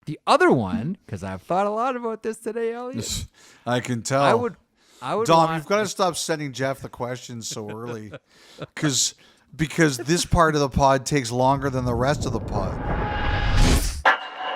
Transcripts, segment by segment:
The other one, because I've thought a lot about this today, Elliotte. I can tell. I would Dom, you've got to stop sending Jeff the questions so early, because this part of the pod takes longer than the rest of the pod.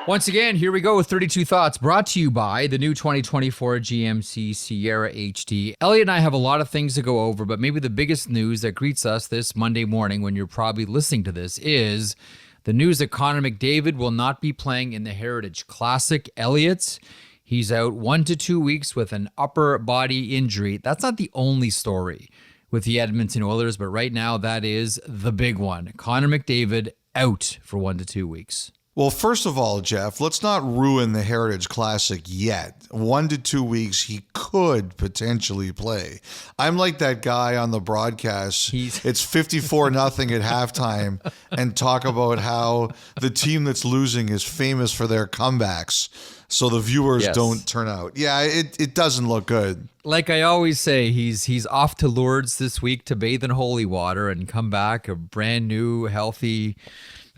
Once again, here we go with 32 Thoughts, brought to you by the new 2024 GMC Sierra HD. Elliotte and I have a lot of things to go over, but maybe the biggest news that greets us this Monday morning when you're probably listening to this is the news that Connor McDavid will not be playing in the Heritage Classic. Elliotte, he's out 1 to 2 weeks with an upper body injury. That's not the only story with the Edmonton Oilers, but right now that is the big one. Connor McDavid out for 1 to 2 weeks. Well, first of all, Jeff, let's not ruin the Heritage Classic yet. 1 to 2 weeks, he could potentially play. I'm like that guy on the broadcast. It's 54-0 at halftime and talk about how the team that's losing is famous for their comebacks, so the viewers don't turn out. Yeah, it doesn't look good. Like I always say, he's off to Lourdes this week to bathe in holy water and come back a brand new, healthy,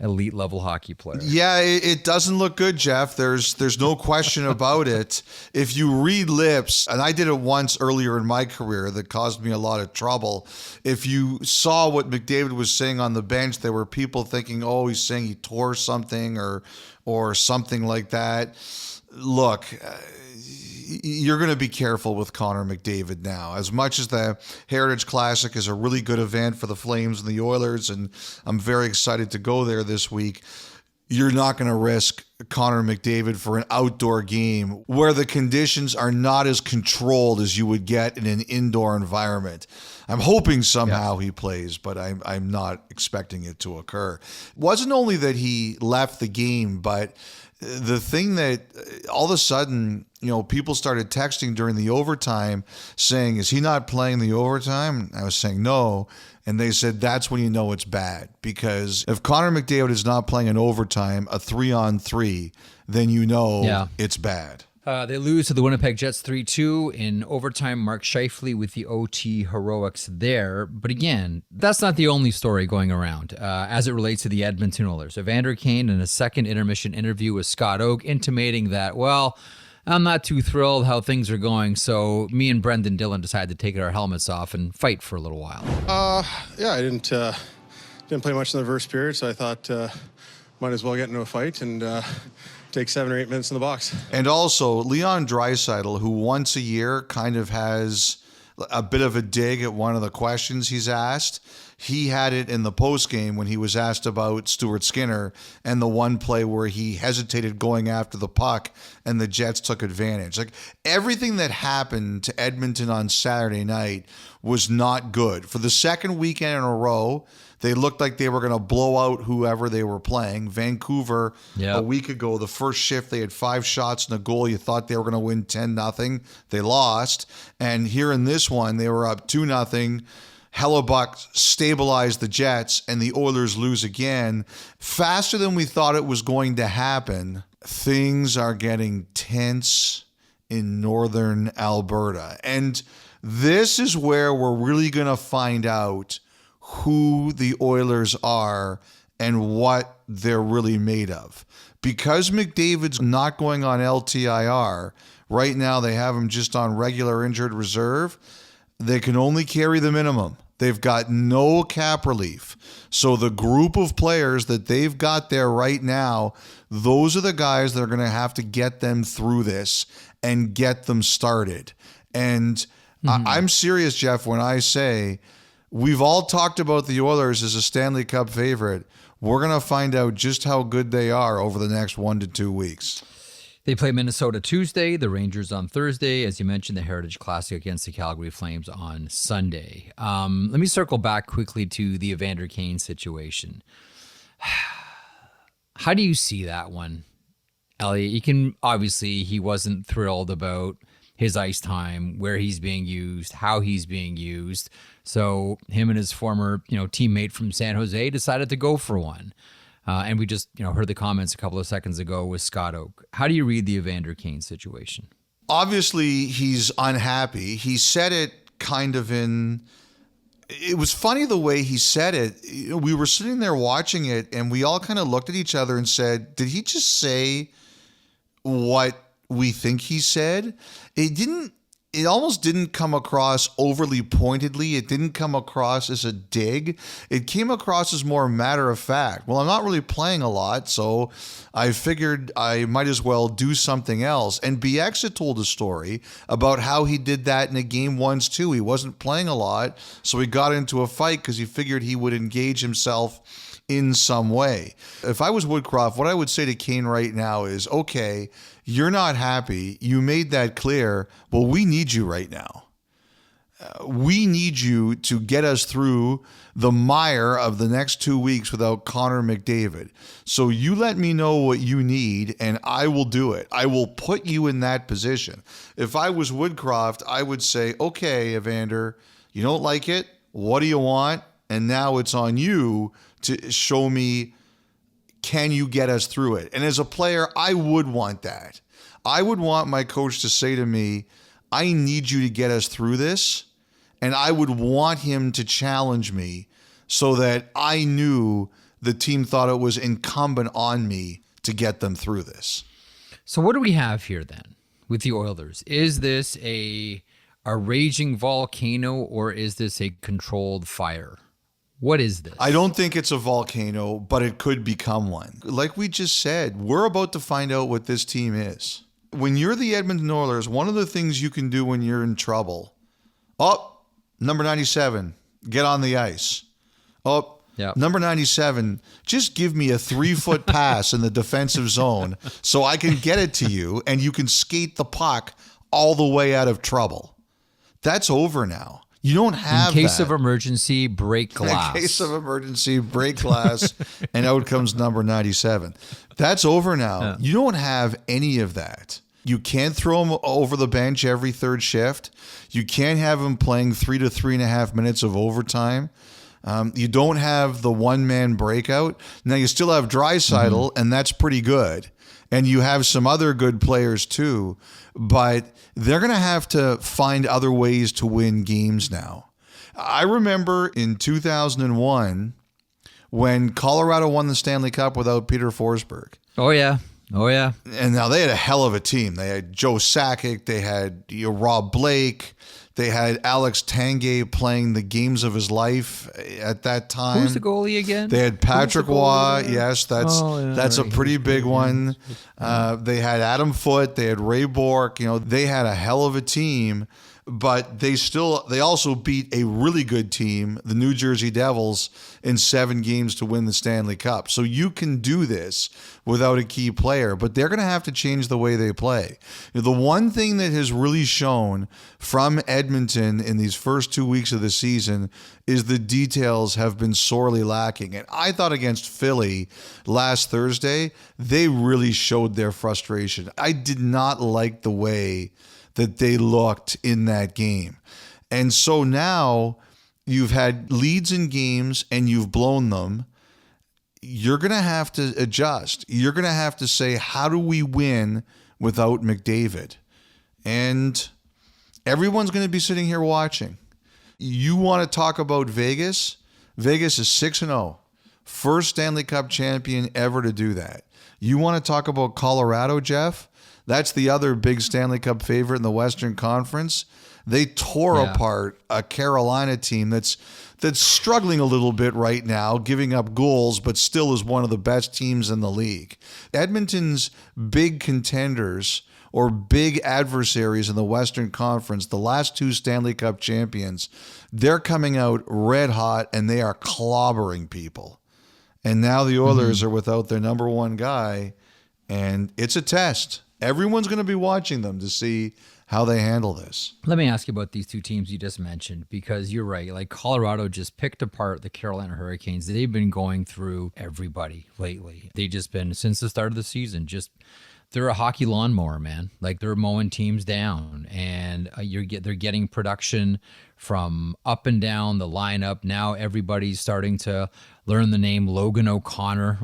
elite level hockey player. Yeah, it doesn't look good, Jeff. There's no question about it. If you read lips, and I did it once earlier in my career that caused me a lot of trouble. If you saw what McDavid was saying on the bench, there were people thinking, oh, he's saying he tore something or something like that. Look, you're going to be careful with Connor McDavid now. As much as the Heritage Classic is a really good event for the Flames and the Oilers, and I'm very excited to go there this week, you're not going to risk Connor McDavid for an outdoor game where the conditions are not as controlled as you would get in an indoor environment. I'm hoping somehow he plays, but I'm not expecting it to occur. It wasn't only that he left the game, but the thing that all of a sudden, people started texting during the overtime saying, is he not playing the overtime? I was saying no. And they said, that's when you know it's bad. Because if Connor McDavid is not playing in overtime, a 3-on-3, then you know it's bad. They lose to the Winnipeg Jets 3-2 in overtime. Mark Scheifele with the OT heroics there. But again, that's not the only story going around as it relates to the Edmonton Oilers. Evander Kane in a second intermission interview with Scott Oake intimating that, well, I'm not too thrilled how things are going, so me and Brendan Dillon decided to take our helmets off and fight for a little while. I didn't play much in the first period, so I thought might as well get into a fight and take 7 or 8 minutes in the box. And also, Leon Draisaitl, who once a year kind of has a bit of a dig at one of the questions he's asked. He had it in the postgame when he was asked about Stuart Skinner and the one play where he hesitated going after the puck and the Jets took advantage. Like, everything that happened to Edmonton on Saturday night was not good. For the second weekend in a row, they looked like they were going to blow out whoever they were playing. Vancouver, a week ago, the first shift, they had 5 shots and a goal. You thought they were going to win 10-0. They lost. And here in this one, they were up 2-0. Hellebuck stabilized the Jets, and the Oilers lose again. Faster than we thought it was going to happen, things are getting tense in northern Alberta. And this is where we're really going to find out who the Oilers are and what they're really made of. Because McDavid's not going on LTIR, right now they have him just on regular injured reserve, they can only carry the minimum. They've got no cap relief. So the group of players that they've got there right now, those are the guys that are going to have to get them through this and get them started. And I'm serious, Jeff, when I say we've all talked about the Oilers as a Stanley Cup favorite. We're going to find out just how good they are over the next 1 to 2 weeks. They play Minnesota Tuesday, the Rangers on Thursday, as you mentioned, the Heritage Classic against the Calgary Flames on Sunday. Let me circle back quickly to the Evander Kane situation. How do you see that one, Elliotte? He wasn't thrilled about his ice time, where he's being used, how he's being used. So him and his former, teammate from San Jose decided to go for one. And we just, heard the comments a couple of seconds ago with Scott Oake. How do you read the Evander Kane situation? Obviously, he's unhappy. He said it kind of it was funny the way he said it. We were sitting there watching it, and we all kind of looked at each other and said, did he just say what we think he said. It almost didn't come across overly pointedly. It didn't come across as a dig. It came across as more matter of fact. Well, I'm not really playing a lot, so I figured I might as well do something else. And BX had told a story about how he did that in a game once too. He wasn't playing a lot, so he got into a fight because he figured he would engage himself in some way. If I was Woodcroft, what I would say to Kane right now is, okay, you're not happy. You made that clear. Well, we need you right now. We need you to get us through the mire of the next 2 weeks without Connor McDavid. So you let me know what you need, and I will do it. I will put you in that position. If I was Woodcroft, I would say, okay, Evander, you don't like it. What do you want? And now it's on you to show me, can you get us through it? And as a player, I would want that. I would want my coach to say to me, I need you to get us through this. And I would want him to challenge me so that I knew the team thought it was incumbent on me to get them through this. So what do we have here then with the Oilers? Is this a raging volcano, or is this a controlled fire? What is this? I don't think it's a volcano, but it could become one. Like we just said, we're about to find out what this team is. When you're the Edmonton Oilers, one of the things you can do when you're in trouble, number 97, get on the ice. Number 97, just give me a 3-foot pass in the defensive zone so I can get it to you and you can skate the puck all the way out of trouble. That's over now. You don't have in case that. of emergency, break glass. In case of emergency, break glass, and out comes number 97. That's over now. Yeah. You don't have any of that. You can't throw him over the bench every third shift. You can't have him playing 3 to 3.5 minutes of overtime. You don't have the one-man breakout. Now, you still have Draisaitl, and that's pretty good. And you have some other good players too, but they're going to have to find other ways to win games now. I remember in 2001 when Colorado won the Stanley Cup without Peter Forsberg. Oh, yeah. And now they had a hell of a team. They had Joe Sakic. They had Rob Blake. They had Alex Tanguay playing the games of his life at that time. Who's the goalie again? They had Patrick Waugh. Yes, that's a pretty big one. They had Adam Foote. They had Ray Bourque. They had a hell of a team. But they also beat a really good team, the New Jersey Devils, in 7 games to win the Stanley Cup. So you can do this without a key player, but they're going to have to change the way they play. The one thing that has really shown from Edmonton in these first 2 weeks of the season is the details have been sorely lacking. And I thought against Philly last Thursday, they really showed their frustration. I did not like the way that they looked in that game. And so now you've had leads in games and you've blown them. You're going to have to adjust. You're going to have to say, how do we win without McDavid? And everyone's going to be sitting here watching. You want to talk about Vegas? Vegas is 6-0. First Stanley Cup champion ever to do that. You want to talk about Colorado, Jeff? That's the other big Stanley Cup favorite in the Western Conference. They tore apart a Carolina team that's struggling a little bit right now, giving up goals, but still is one of the best teams in the league. Edmonton's big contenders or big adversaries in the Western Conference, the last 2 Stanley Cup champions, they're coming out red hot and they are clobbering people. And now the Oilers are without their number one guy, and it's a test. Everyone's going to be watching them to see how they handle this. Let me ask you about these 2 teams you just mentioned, because you're right. Like, Colorado just picked apart the Carolina Hurricanes. They've been going through everybody lately. They've just been, since the start of the season, they're a hockey lawnmower, man. Like, they're mowing teams down, and they're getting production from up and down the lineup. Now everybody's starting to learn the name Logan O'Connor,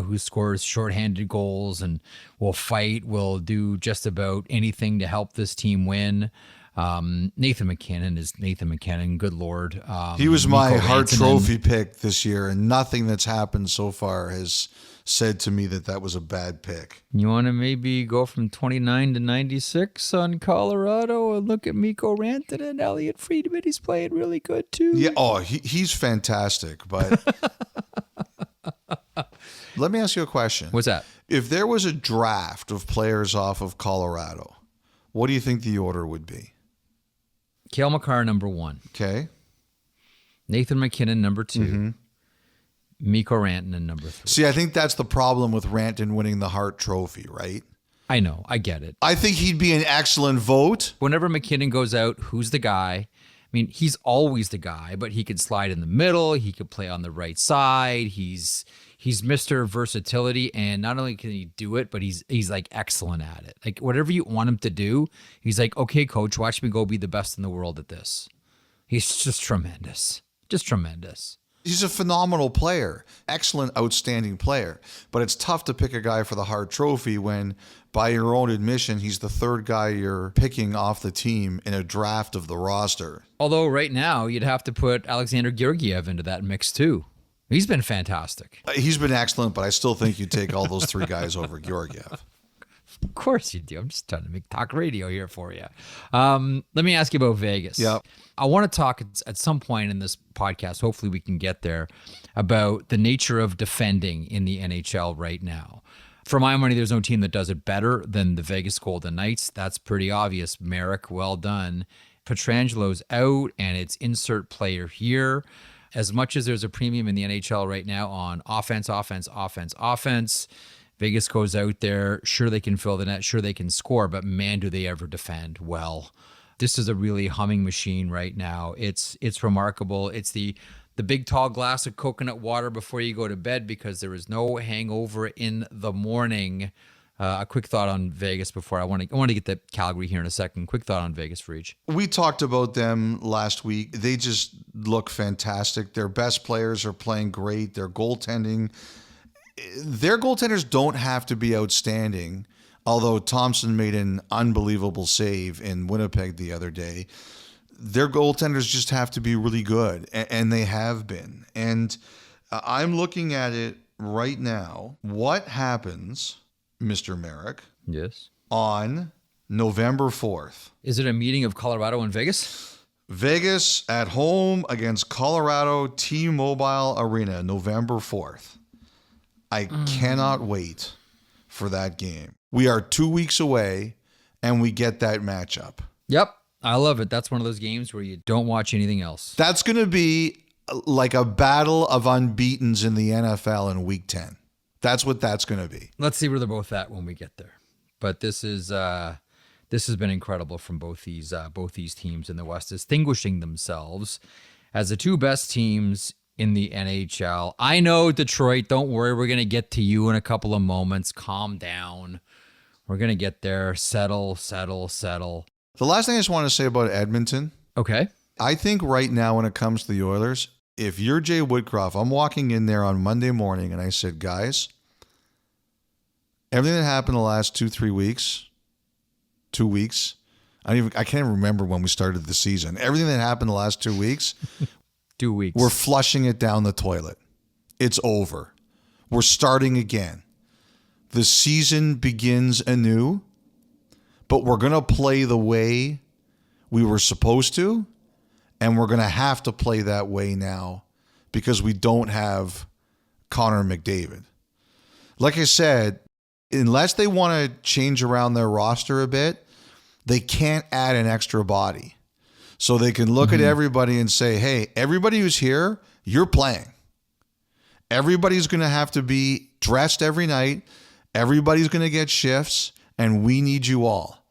who scores shorthanded goals and will fight, will do just about anything to help this team win. Nathan McKinnon is Nathan McKinnon. Good Lord. He was my Mikko Hart Rantanen. Trophy pick this year, and nothing that's happened so far has said to me that was a bad pick. You want to maybe go from 29 to 96 on Colorado and look at Mikko Rantanen, Elliotte Friedman. He's playing really good too. Yeah, he's fantastic. But let me ask you a question. What's that? If there was a draft of players off of Colorado, what do you think the order would be? Cale Makar, number 1. Okay. Nathan McKinnon, number 2. Mm-hmm. Mikko Rantanen, number 3. See, I think that's the problem with Rantanen winning the Hart Trophy, right? I know. I get it. I think he'd be an excellent vote. Whenever McKinnon goes out, who's the guy? I mean, he's always the guy, but he could slide in the middle. He could play on the right side. He's Mr. Versatility, and not only can he do it, but he's like excellent at it. Like whatever you want him to do, he's like, okay, coach, watch me go be the best in the world at this. He's just tremendous. Just tremendous. He's a phenomenal player, excellent, outstanding player. But it's tough to pick a guy for the Hart Trophy when, by your own admission, he's the third guy you're picking off the team in a draft of the roster. Although right now you'd have to put Alexander Georgiev into that mix too. He's been fantastic. He's been excellent, but I still think you'd take all those 3 guys over Georgiev. Of course you do. I'm just trying to make talk radio here for you. Let me ask you about Vegas. Yep. I want to talk at some point in this podcast, hopefully we can get there, about the nature of defending in the NHL right now. For my money, there's no team that does it better than the Vegas Golden Knights. That's pretty obvious. Merrick, well done. Petrangelo's out, and it's insert player here. As much as there's a premium in the NHL right now on offense, Vegas goes out there. Sure, they can fill the net. Sure, they can score. But man, do they ever defend well. This is a really humming machine right now. It's remarkable. It's the big tall glass of coconut water before you go to bed because there is no hangover in the morning. A quick thought on Vegas before I want to get to Calgary here in a second. Quick thought on Vegas for each. We talked about them last week. They just look fantastic. Their best players are playing great. Their goaltenders don't have to be outstanding, although Thompson made an unbelievable save in Winnipeg the other day. Their goaltenders just have to be really good, and they have been. And I'm looking at it right now. What happens, Mr. Merrick, Yes. on November 4th? Is it a meeting of Colorado and Vegas? Vegas at home against Colorado T-Mobile Arena, November 4th. I cannot wait for that game. We are 2 weeks away, and we get that matchup. Yep. I love it. That's one of those games where you don't watch anything else. That's going to be like a battle of unbeatens in the NFL in Week 10. That's what that's going to be. Let's see where they're both at when we get there. But this has been incredible from both these teams in the West, distinguishing themselves as the 2 best teams in the NHL. I know, Detroit, don't worry. We're going to get to you in a couple of moments. Calm down. We're going to get there. Settle. The last thing I just want to say about Edmonton, Okay. I think right now when it comes to the Oilers, if you're Jay Woodcroft, I'm walking in there on Monday morning and I said, guys, everything that happened the last 2 weeks, I can't even remember when we started the season. Everything that happened the last 2 weeks, 2 weeks. we're flushing it down the toilet. It's over. We're starting again. The season begins anew, but we're going to play the way we were supposed to, and we're going to have to play that way now because we don't have Connor McDavid. Like I said, unless they want to change around their roster a bit, they can't add an extra body. So they can look at everybody and say, hey, everybody who's here, you're playing. Everybody's going to have to be dressed every night. Everybody's going to get shifts, and we need you all.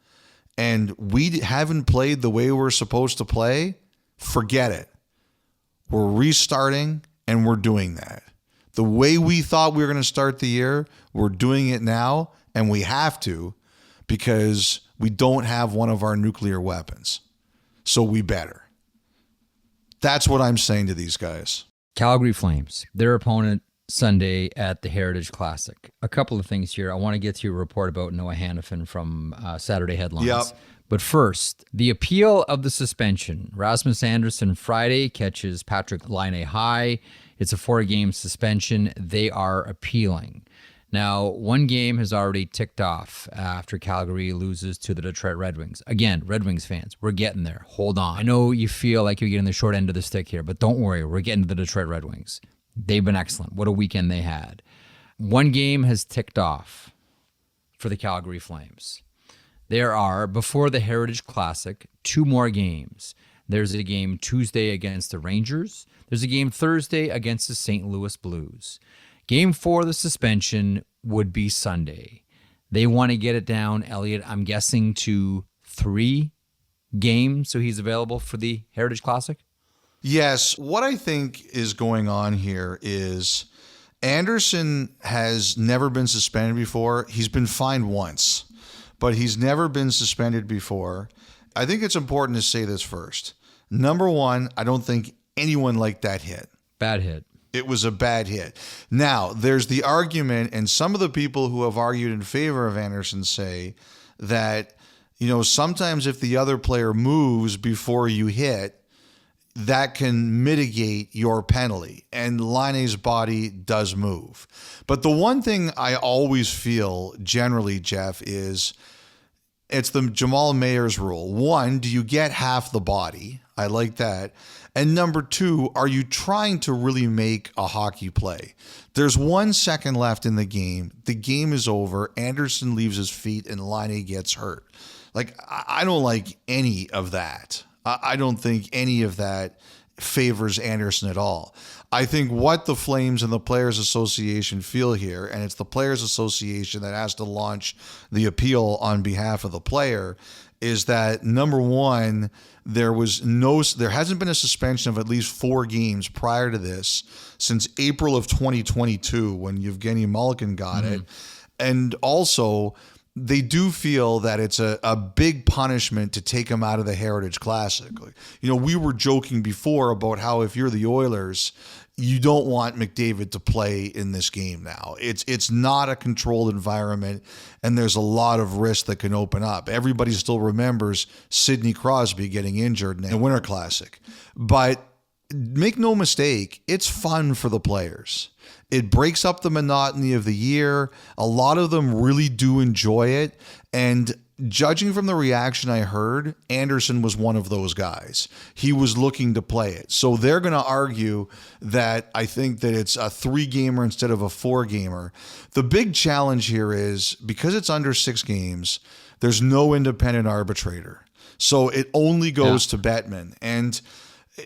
And we haven't played the way we're supposed to play. Forget it. We're restarting, and we're doing that. The way we thought we were going to start the year, we're doing it now, and we have to because we don't have one of our nuclear weapons. So we better. That's what I'm saying to these guys. Calgary Flames, their opponent Sunday at the Heritage Classic. A couple of things here. I want to get to your report about Noah Hannafin from Saturday Headlines. Yep. But first, the appeal of the suspension. Rasmus Andersson Friday catches Patrik Laine high. It's a 4-game suspension. They are appealing. Now, one game has already ticked off after Calgary loses to the Detroit Red Wings. Again, Red Wings fans, we're getting there. Hold on. I know you feel like you're getting the short end of the stick here, but don't worry. We're getting to the Detroit Red Wings. They've been excellent. What a weekend they had. One game has ticked off for the Calgary Flames. There are, before the Heritage Classic, 2 more games. There's a game Tuesday against the Rangers. There's a game Thursday against the St. Louis Blues. Game 4 of the suspension would be Sunday. They want to get it down, Elliotte, I'm guessing, to 3 games so he's available for the Heritage Classic? Yes. What I think is going on here is Andersson has never been suspended before. He's been fined once, but he's never been suspended before. I think it's important to say this first. Number one, I don't think anyone liked that hit. Bad hit. It was a bad hit. Now, there's the argument, and some of the people who have argued in favor of Andersson say that, sometimes if the other player moves before you hit, that can mitigate your penalty. And Laine's body does move. But the one thing I always feel generally, Jeff, is it's the Jamal Mayer's rule. 1, do you get half the body? I like that. And number 2, are you trying to really make a hockey play? There's 1 second left in the game. The game is over. Andersson leaves his feet and Laine gets hurt. I don't like any of that. I don't think any of that favors Andersson at all. I think what the Flames and the Players Association feel here, and it's the Players Association that has to launch the appeal on behalf of the player, is that number one, there hasn't been a suspension of at least 4 games prior to this since April of 2022 when Evgeny Malkin got it. And also, they do feel that it's a big punishment to take him out of the Heritage Classic. We were joking before about how if you're the Oilers, you don't want McDavid to play in this game now. It's not a controlled environment, and there's a lot of risk that can open up. Everybody still remembers Sidney Crosby getting injured in the Winter Classic. But make no mistake, it's fun for the players. It breaks up the monotony of the year. A lot of them really do enjoy it. And judging from the reaction I heard, Andersson was one of those guys. He was looking to play it. So they're going to argue that I think that it's a 3-gamer instead of a 4-gamer. The big challenge here is because it's under 6 games, there's no independent arbitrator. So it only goes to Bettman. And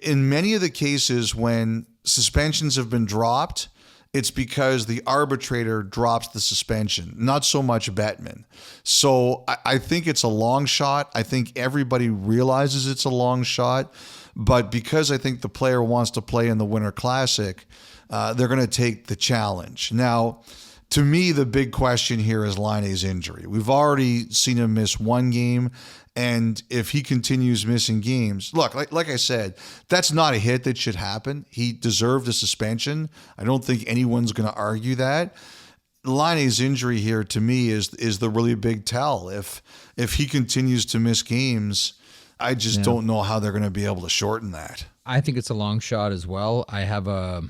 in many of the cases when suspensions have been dropped, it's because the arbitrator drops the suspension, not so much Bettman. So I think it's a long shot. I think everybody realizes it's a long shot. But because I think the player wants to play in the Winter Classic, they're going to take the challenge. Now, to me, the big question here is Laine's injury. We've already seen him miss 1 game. And if he continues missing games, look, like I said, that's not a hit that should happen. He deserved a suspension. I don't think anyone's going to argue that. Laine's injury here, to me, is the really big tell. If he continues to miss games, I just don't know how they're going to be able to shorten that. I think it's a long shot as well. I have a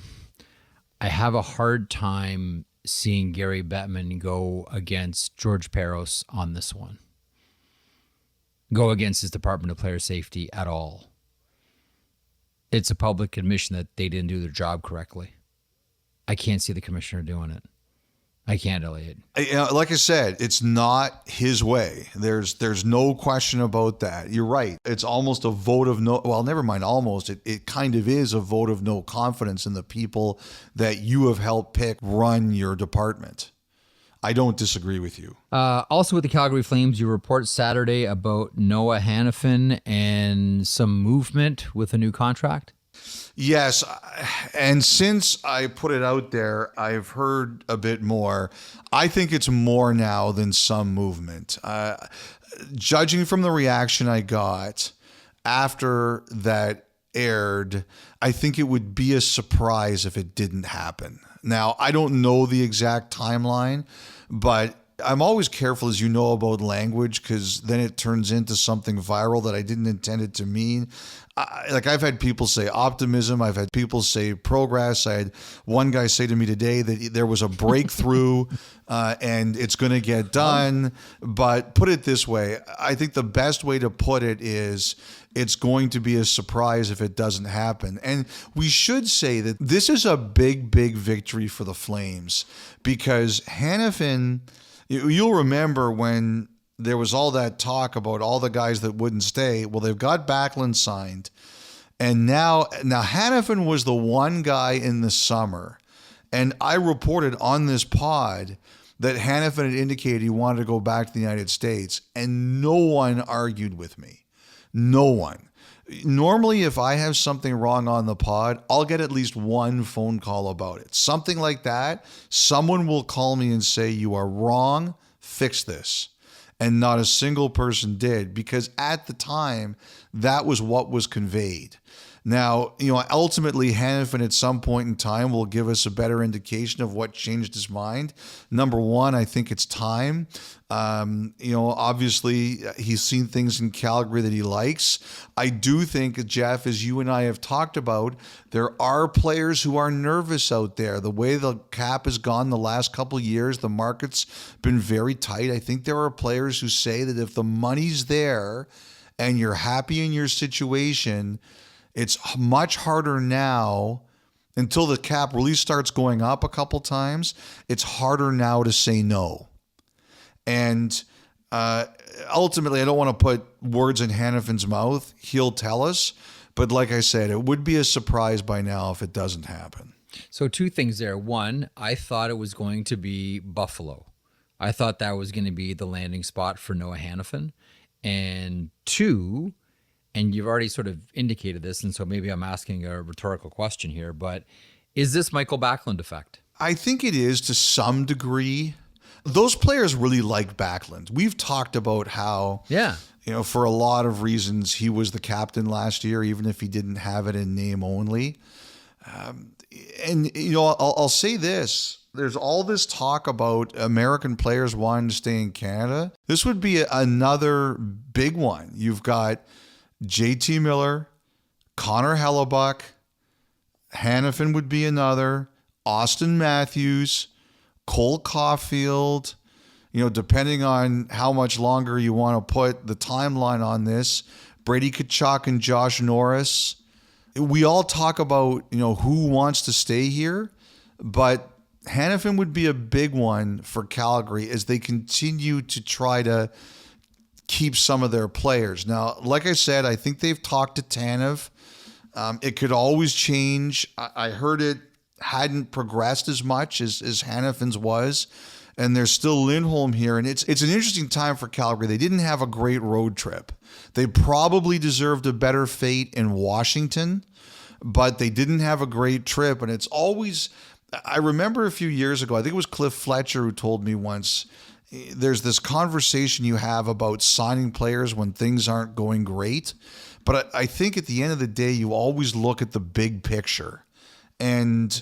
hard time seeing Gary Bettman go against George Parros on this one. Go against his Department of Player Safety at all. It's a public admission that they didn't do their job correctly. I can't see the commissioner doing it. I can't, Elliotte. Like I said, it's not his way. There's no question about that. You're right. It's almost a vote of no. Well, never mind. Almost. It kind of is a vote of no confidence in the people that you have helped pick run your department. I don't disagree with you. Also with the Calgary Flames, you report Saturday about Noah Hanifin and some movement with a new contract. Yes, and since I put it out there, I've heard a bit more. I think it's more now than some movement. Judging from the reaction I got after that aired, I think it would be a surprise if it didn't happen. Now, I don't know the exact timeline, but I'm always careful, as you know, about language, because then it turns into something viral that I didn't intend it to mean. I've had people say optimism. I've had people say progress. I had one guy say to me today that there was a breakthrough and it's going to get done. But put it this way, I think the best way to put it is it's going to be a surprise if it doesn't happen. And we should say that this is a big, big victory for the Flames, because Hanifin, you'll remember when there was all that talk about all the guys that wouldn't stay. Well, they've got Backlund signed. And now Hanifin was the one guy in the summer. And I reported on this pod that Hanifin had indicated he wanted to go back to the United States. And no one argued with me. No one. Normally, if I have something wrong on the pod, I'll get at least one phone call about it. Something like that. Someone will call me and say, you are wrong, fix this. And not a single person did, because at the time, that was what was conveyed. Now, ultimately, Hanifin at some point in time will give us a better indication of what changed his mind. Number one, I think it's time. Obviously, he's seen things in Calgary that he likes. I do think, Jeff, as you and I have talked about, there are players who are nervous out there. The way the cap has gone the last couple of years, the market's been very tight. I think there are players who say that if the money's there and you're happy in your situation, it's much harder now, until the cap really starts going up a couple times. It's harder now to say no. And ultimately, I don't want to put words in Hanifin's mouth. He'll tell us. But like I said, it would be a surprise by now if it doesn't happen. So two things there. One, I thought it was going to be Buffalo. I thought that was going to be the landing spot for Noah Hanifin. And two, and you've already sort of indicated this, and so maybe I'm asking a rhetorical question here, but is this Michael Backlund effect? I think it is to some degree. Those players really like Backlund. We've talked about how, for a lot of reasons, he was the captain last year, even if he didn't have it in name only. I'll say this. There's all this talk about American players wanting to stay in Canada. This would be another big one. You've got JT Miller, Connor Hellebuck, Hanifin would be another, Austin Matthews, Cole Caulfield, depending on how much longer you want to put the timeline on this, Brady Tkachuk and Josh Norris. We all talk about, who wants to stay here, but Hanifin would be a big one for Calgary as they continue to try to keep some of their players. Now, like I said, I think they've talked to Tanev. It could always change. I heard it hadn't progressed as much as Hanifin's was, and there's still Lindholm here, and it's an interesting time for Calgary. They didn't have a great road trip. They probably deserved a better fate in Washington, but they didn't have a great trip, and it's always... I remember a few years ago, I think it was Cliff Fletcher who told me once, there's this conversation you have about signing players when things aren't going great. But I think at the end of the day, you always look at the big picture. And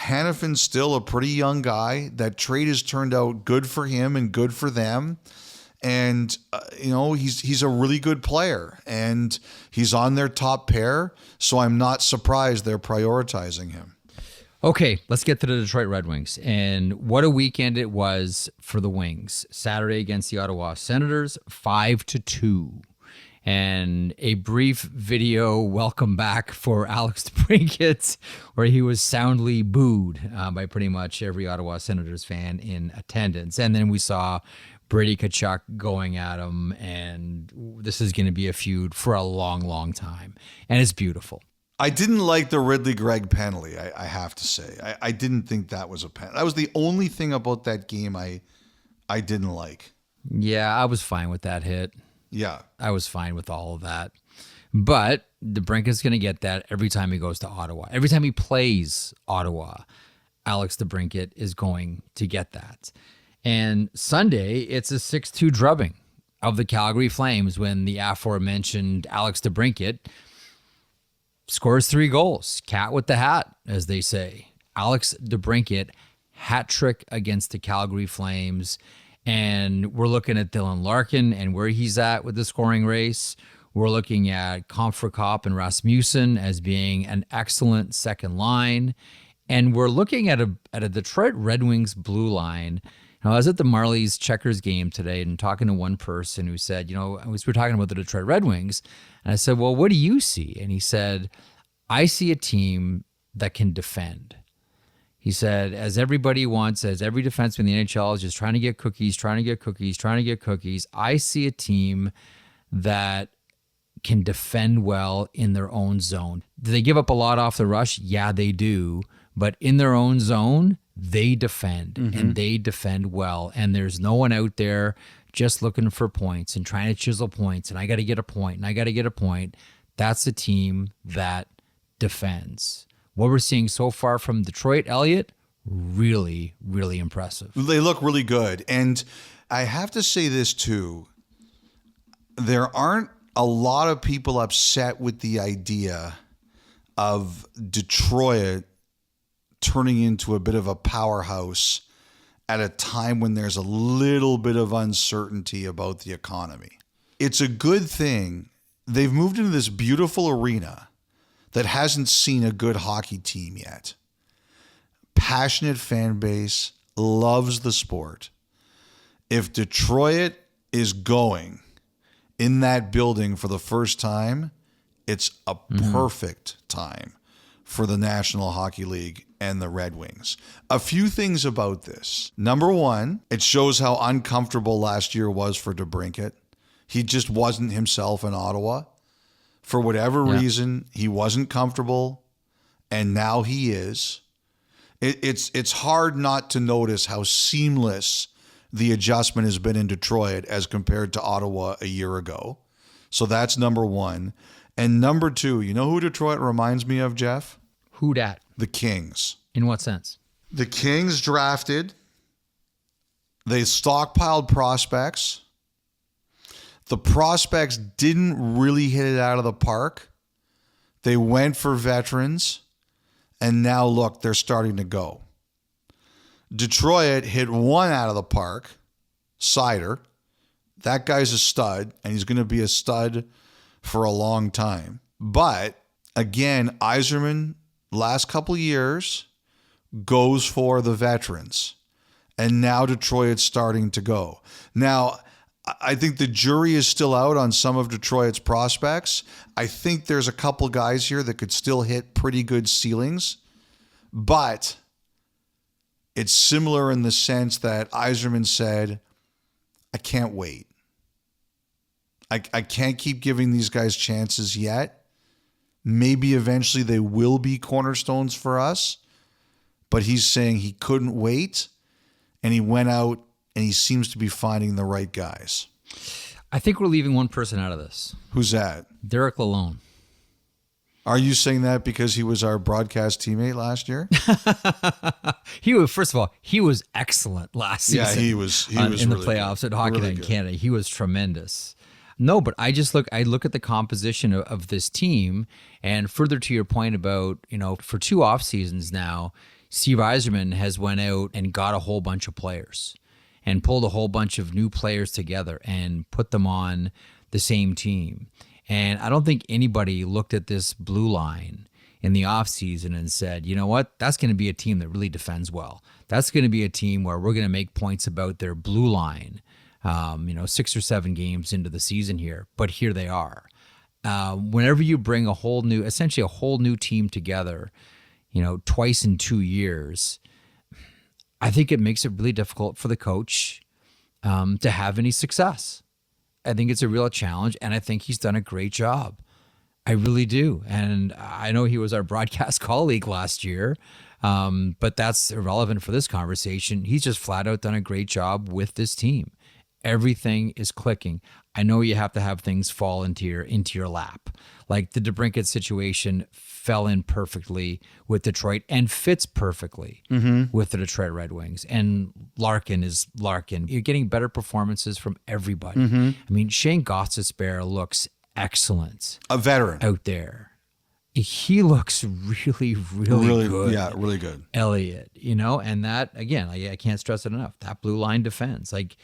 Hanifin's still a pretty young guy. That trade has turned out good for him and good for them. And, he's a really good player. And he's on their top pair. So I'm not surprised they're prioritizing him. Okay, let's get to the Detroit Red Wings. And what a weekend it was for the Wings. Saturday against the Ottawa Senators, 5-2. And a brief video welcome back for Alex DeBrincat, where he was soundly booed by pretty much every Ottawa Senators fan in attendance. And then we saw Brady Tkachuk going at him, and this is going to be a feud for a long, long time. And it's beautiful. I didn't like the Ridley Gregg penalty, I have to say. I didn't think that was a penalty. That was the only thing about that game I didn't like. Yeah, I was fine with that hit. Yeah. I was fine with all of that. But DeBrincat's going to get that every time he goes to Ottawa. Every time he plays Ottawa, Alex DeBrincat is going to get that. And Sunday, it's a 6-2 drubbing of the Calgary Flames when the aforementioned Alex DeBrincat scores 3 goals. Cat with the hat, as they say. Alex DeBrincat, hat trick against the Calgary Flames. And we're looking at Dylan Larkin and where he's at with the scoring race. We're looking at Comfrey and Rasmussen as being an excellent second line. And we're looking at a Detroit Red Wings blue line. I was at the Marlies Checkers game today and talking to one person who said, we were talking about the Detroit Red Wings. And I said, well, what do you see? And he said, I see a team that can defend. He said, as everybody wants, as every defenseman in the NHL is just trying to get cookies, I see a team that can defend well in their own zone. Do they give up a lot off the rush? Yeah, they do. But in their own zone, they defend, and they defend well. And there's no one out there just looking for points and trying to chisel points, and I got to get a point, and I got to get a point. That's a team that defends. What we're seeing so far from Detroit, Elliotte, really, really impressive. They look really good. And I have to say this too. There aren't a lot of people upset with the idea of Detroit turning into a bit of a powerhouse at a time when there's a little bit of uncertainty about the economy. It's a good thing. They've moved into this beautiful arena that hasn't seen a good hockey team yet. Passionate fan base, loves the sport. If Detroit is going in that building for the first time, it's a perfect time for the National Hockey League and the Red Wings. A few things about this. Number one, it shows how uncomfortable last year was for DeBrincat. He just wasn't himself in Ottawa. For whatever reason, he wasn't comfortable, and now he is. It's hard not to notice how seamless the adjustment has been in Detroit as compared to Ottawa a year ago. So that's number one. And number two, you know who Detroit reminds me of, Jeff? Who dat? The Kings. In what sense? The Kings drafted. They stockpiled prospects. The prospects didn't really hit it out of the park. They went for veterans, and now look, they're starting to go. Detroit hit one out of the park, Seider. That guy's a stud, and he's going to be a stud for a long time. But, again, Yzerman, last couple of years, goes for the veterans. And now Detroit's starting to go. Now, I think the jury is still out on some of Detroit's prospects. I think there's a couple guys here that could still hit pretty good ceilings, but it's similar in the sense that Yzerman said, I can't wait. I can't keep giving these guys chances yet. Maybe eventually they will be cornerstones for us, but he's saying he couldn't wait, and he went out and he seems to be finding the right guys. I think we're leaving one person out of this. Who's that? Derek Lalonde. Are you saying that because he was our broadcast teammate last year? He was, first of all, he was excellent last season. Yeah, he was in really the playoffs at Hockey Night in Canada. He was tremendous. No, but I look at the composition of this team, and further to your point about, for 2 off seasons now, Steve Yzerman has went out and got a whole bunch of players and pulled a whole bunch of new players together and put them on the same team. And I don't think anybody looked at this blue line in the offseason and said, you know what, that's going to be a team that really defends well. That's going to be a team where we're going to make points about their blue line, 6 or 7 games into the season here. But here they are. Whenever you bring essentially a whole new team together, twice in 2 years, I think it makes it really difficult for the coach to have any success. I think it's a real challenge, and I think he's done a great job. I really do. And I know he was our broadcast colleague last year, but that's irrelevant for this conversation. He's just flat out done a great job with this team. Everything is clicking. I know you have to have things fall into your lap. Like the DeBrincat situation fell in perfectly with Detroit and fits perfectly with the Detroit Red Wings. And Larkin is Larkin. You're getting better performances from everybody. I mean, Shane Gostisbehere looks excellent. A veteran. Out there. He looks really, really good. Yeah, really good. Elliotte, and that, again, I can't stress it enough, that blue line defense. Like,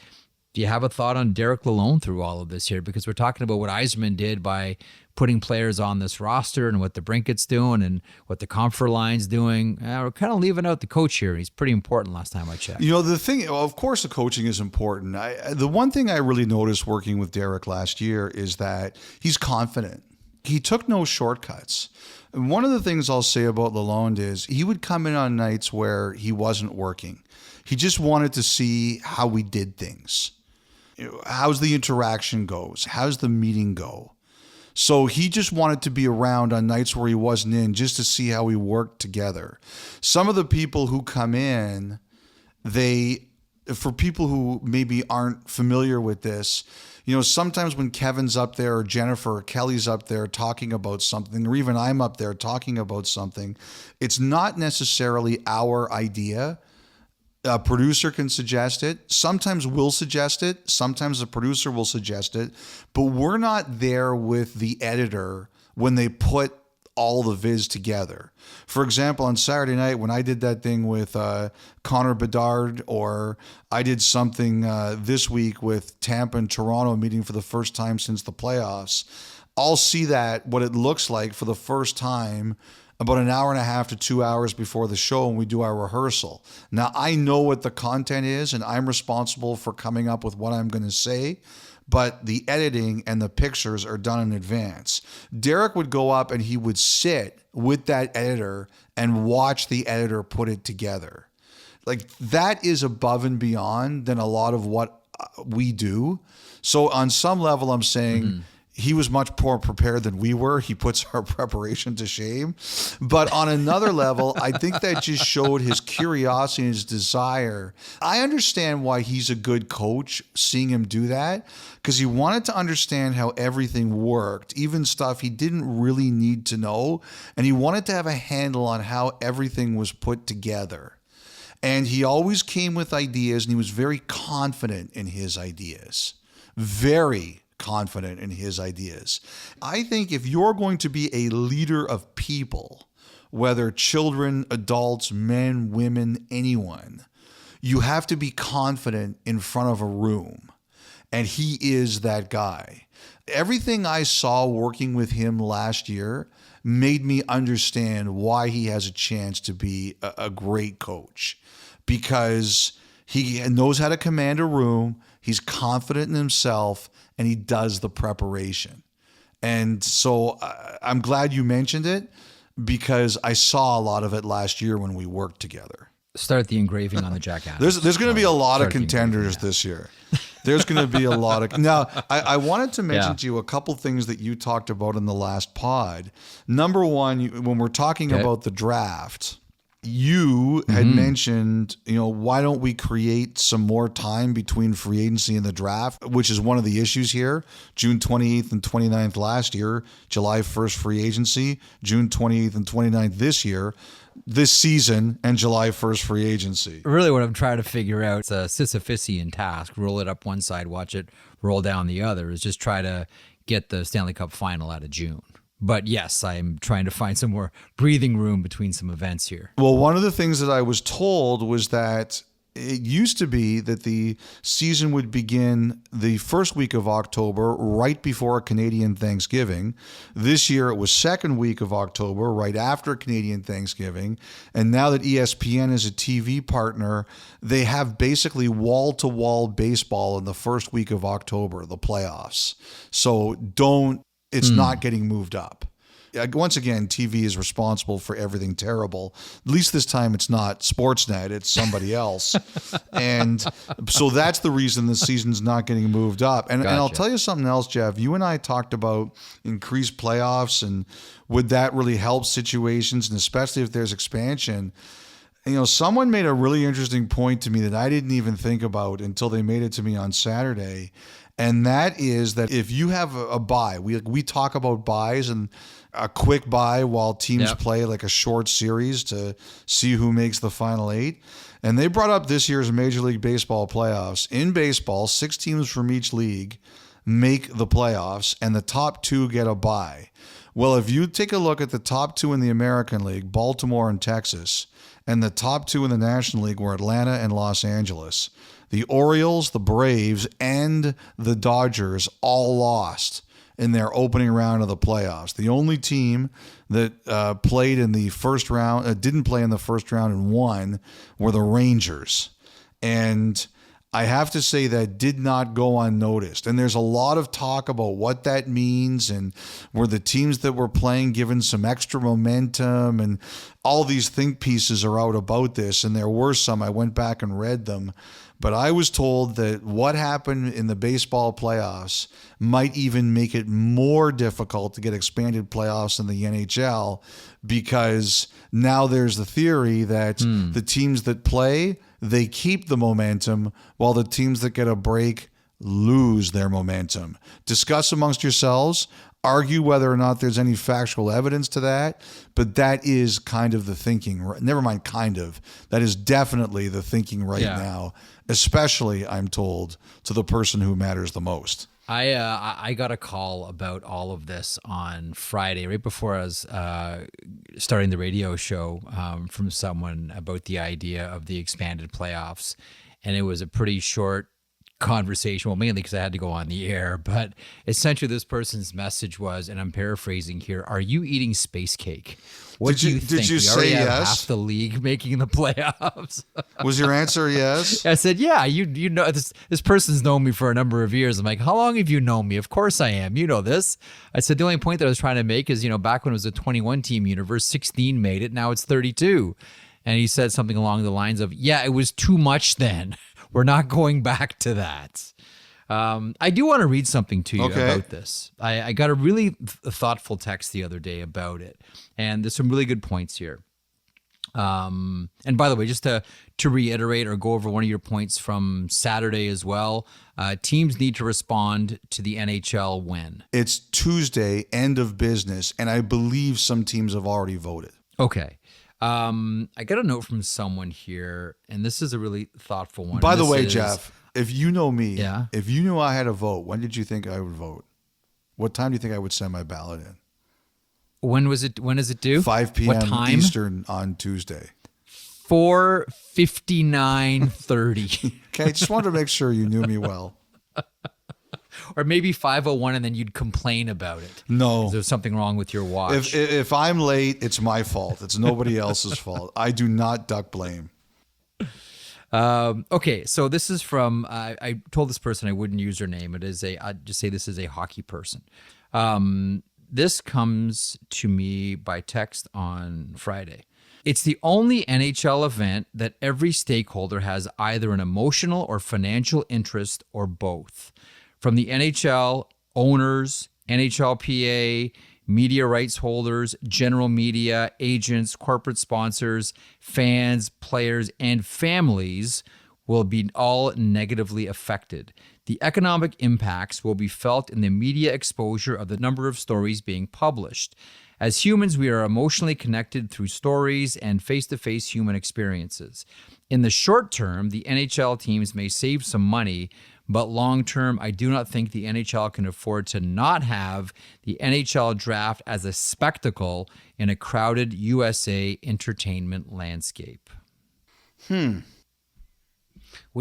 do you have a thought on Derek Lalonde through all of this here? Because we're talking about what Yzerman did by putting players on this roster and what DeBrincat's doing and what the Comfort line's doing. We're kind of leaving out the coach here. He's pretty important last time I checked. The thing, of course, the coaching is important. The one thing I really noticed working with Derek last year is that he's confident. He took no shortcuts. And one of the things I'll say about Lalonde is he would come in on nights where he wasn't working. He just wanted to see how we did things. How's the interaction goes? How's the meeting go? So he just wanted to be around on nights where he wasn't in just to see how we worked together. Some of the people who come in, for people who maybe aren't familiar with this, sometimes when Kevin's up there or Jennifer or Kelly's up there talking about something, or even I'm up there talking about something, it's not necessarily our idea. A producer can suggest it. Sometimes we'll suggest it. Sometimes the producer will suggest it. But we're not there with the editor when they put all the viz together. For example, on Saturday night when I did that thing with Connor Bedard, or I did something this week with Tampa and Toronto meeting for the first time since the playoffs, I'll see what it looks like for the first time about an hour and a half to 2 hours before the show when we do our rehearsal. Now, I know what the content is, and I'm responsible for coming up with what I'm going to say, but the editing and the pictures are done in advance. Derek would go up and he would sit with that editor and watch the editor put it together. Like, that is above and beyond than a lot of what we do. So on some level, I'm saying he was much more prepared than we were. He puts our preparation to shame. But on another level, I think that just showed his curiosity and his desire. I understand why he's a good coach, seeing him do that, because he wanted to understand how everything worked, even stuff he didn't really need to know. And he wanted to have a handle on how everything was put together. And he always came with ideas, and he was very confident in his ideas. Very confident in his ideas. I think if you're going to be a leader of people, whether children, adults, men, women, anyone, you have to be confident in front of a room. And he is that guy. Everything I saw working with him last year made me understand why he has a chance to be a great coach, because he knows how to command a room. He's confident in himself, and he does the preparation. And so I'm glad you mentioned it, because I saw a lot of it last year when we worked together. Start the engraving on the Jack Adams. There's going to be a lot of contenders this year. There's going to be a lot of... Now, I wanted to mention to you a couple things that you talked about in the last pod. Number one, when we're talking about the draft, you had mentioned, why don't we create some more time between free agency and the draft, which is one of the issues here. June 28th and 29th last year, July 1st free agency, June 28th and 29th this season, and July 1st free agency. Really what I'm trying to figure out, it's a Sisyphusian task. Roll it up one side, watch it roll down the other, is just try to get the Stanley Cup final out of June. But yes, I'm trying to find some more breathing room between some events here. Well, one of the things that I was told was that it used to be that the season would begin the first week of October, right before Canadian Thanksgiving. This year it was second week of October, right after Canadian Thanksgiving. And now that ESPN is a TV partner, they have basically wall-to-wall baseball in the first week of October, the playoffs. So it's not getting moved up. Once again, TV is responsible for everything terrible. At least this time it's not Sportsnet, it's somebody else. And so that's the reason the season's not getting moved up. And I'll tell you something else, Jeff. You and I talked about increased playoffs and would that really help situations, and especially if there's expansion. Someone made a really interesting point to me that I didn't even think about until they made it to me on Saturday. And that is that if you have a bye, we talk about buys and a quick bye while teams play like a short series to see who makes the final eight. And they brought up this year's Major League Baseball playoffs. In baseball, 6 teams from each league, make the playoffs and the top 2 get a bye. Well, if you take a look at the top 2 in the American League, Baltimore and Texas, and the top 2 in the National League were Atlanta and Los Angeles, the Orioles, the Braves, and the Dodgers all lost in their opening round of the playoffs. The only team that played in the first round, didn't play in the first round and won, were the Rangers. And I have to say that did not go unnoticed. And there's a lot of talk about what that means, and were the teams that were playing given some extra momentum, and all these think pieces are out about this. And there were some, I went back and read them. But I was told that what happened in the baseball playoffs might even make it more difficult to get expanded playoffs in the NHL, because now there's the theory that the teams that play, they keep the momentum, while the teams that get a break lose their momentum. Discuss amongst yourselves, argue whether or not there's any factual evidence to that, but that is kind of the thinking. Never mind kind of. That is definitely the thinking right now, especially, I'm told, to the person who matters the most. I got a call about all of this on Friday, right before I was starting the radio show, from someone about the idea of the expanded playoffs. And it was a pretty short conversation, well, mainly because I had to go on the air, but essentially this person's message was, and I'm paraphrasing here, are you eating space cake? What do you think? Did you we already say have yes? half the league making the playoffs. Was your answer yes? I said, yeah, you know, this person's known me for a number of years. I'm like, how long have you known me? Of course I am. You know this. I said, the only point that I was trying to make is, back when it was a 21-team universe, 16 made it. Now it's 32. And he said something along the lines of, yeah, it was too much then. We're not going back to that. I do want to read something to you about this. I got a really thoughtful text the other day about it, and there's some really good points here. And by the way, just to reiterate or go over one of your points from Saturday as well, teams need to respond to the NHL when? It's Tuesday, end of business, and I believe some teams have already voted. Okay. I got a note from someone here, and this is a really thoughtful one. By the way, Jeff, if you know me, Yeah. if you knew I had a vote, when did you think I would vote? What time do you think I would send my ballot in? When is it due? 5 p.m. What time? Eastern on Tuesday. 4:59:30. Okay, just wanted to make sure you knew me well. Or maybe 5:01, and then you'd complain about it. No. There's something wrong with your watch. If I'm late, it's my fault. It's nobody else's fault. I do not duck blame. Okay, so this is from, I told this person I wouldn't use her name. I'd just say this is a hockey person. This comes to me by text on Friday. It's the only NHL event that every stakeholder has either an emotional or financial interest or both. From the NHL, owners, NHLPA, media rights holders, general media, agents, corporate sponsors, fans, players, and families will be all negatively affected. The economic impacts will be felt in the media exposure of the number of stories being published. As humans, we are emotionally connected through stories and face-to-face human experiences. In the short term, the NHL teams may save some money, but long term, I do not think the NHL can afford to not have the NHL draft as a spectacle in a crowded USA entertainment landscape. When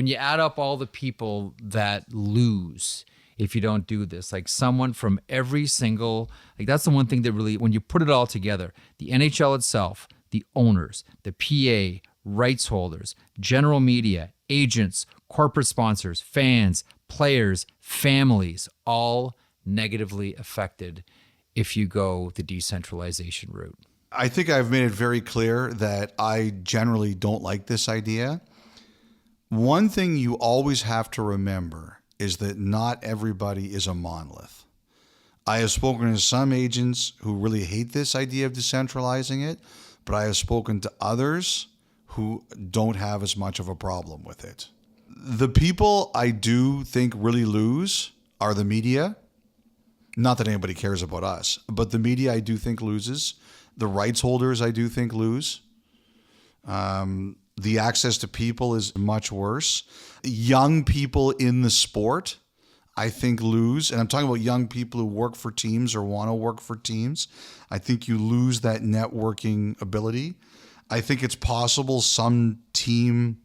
you add up all the people that lose if you don't do this, like someone from every single, like that's the one thing that really, when you put it all together, the NHL itself, the owners, the PA, rights holders, general media, agents, corporate sponsors, fans, players, families, all negatively affected if you go the decentralization route. I think I've made it very clear that I generally don't like this idea. One thing you always have to remember is that not everybody is a monolith. I have spoken to some agents who really hate this idea of decentralizing it, but I have spoken to others who don't have as much of a problem with it. The people I do think really lose are the media. Not that anybody cares about us, but the media I do think loses. The rights holders I do think lose. The access to people is much worse. Young people in the sport, I think, lose. And I'm talking about young people who work for teams or want to work for teams. I think you lose that networking ability. I think it's possible some team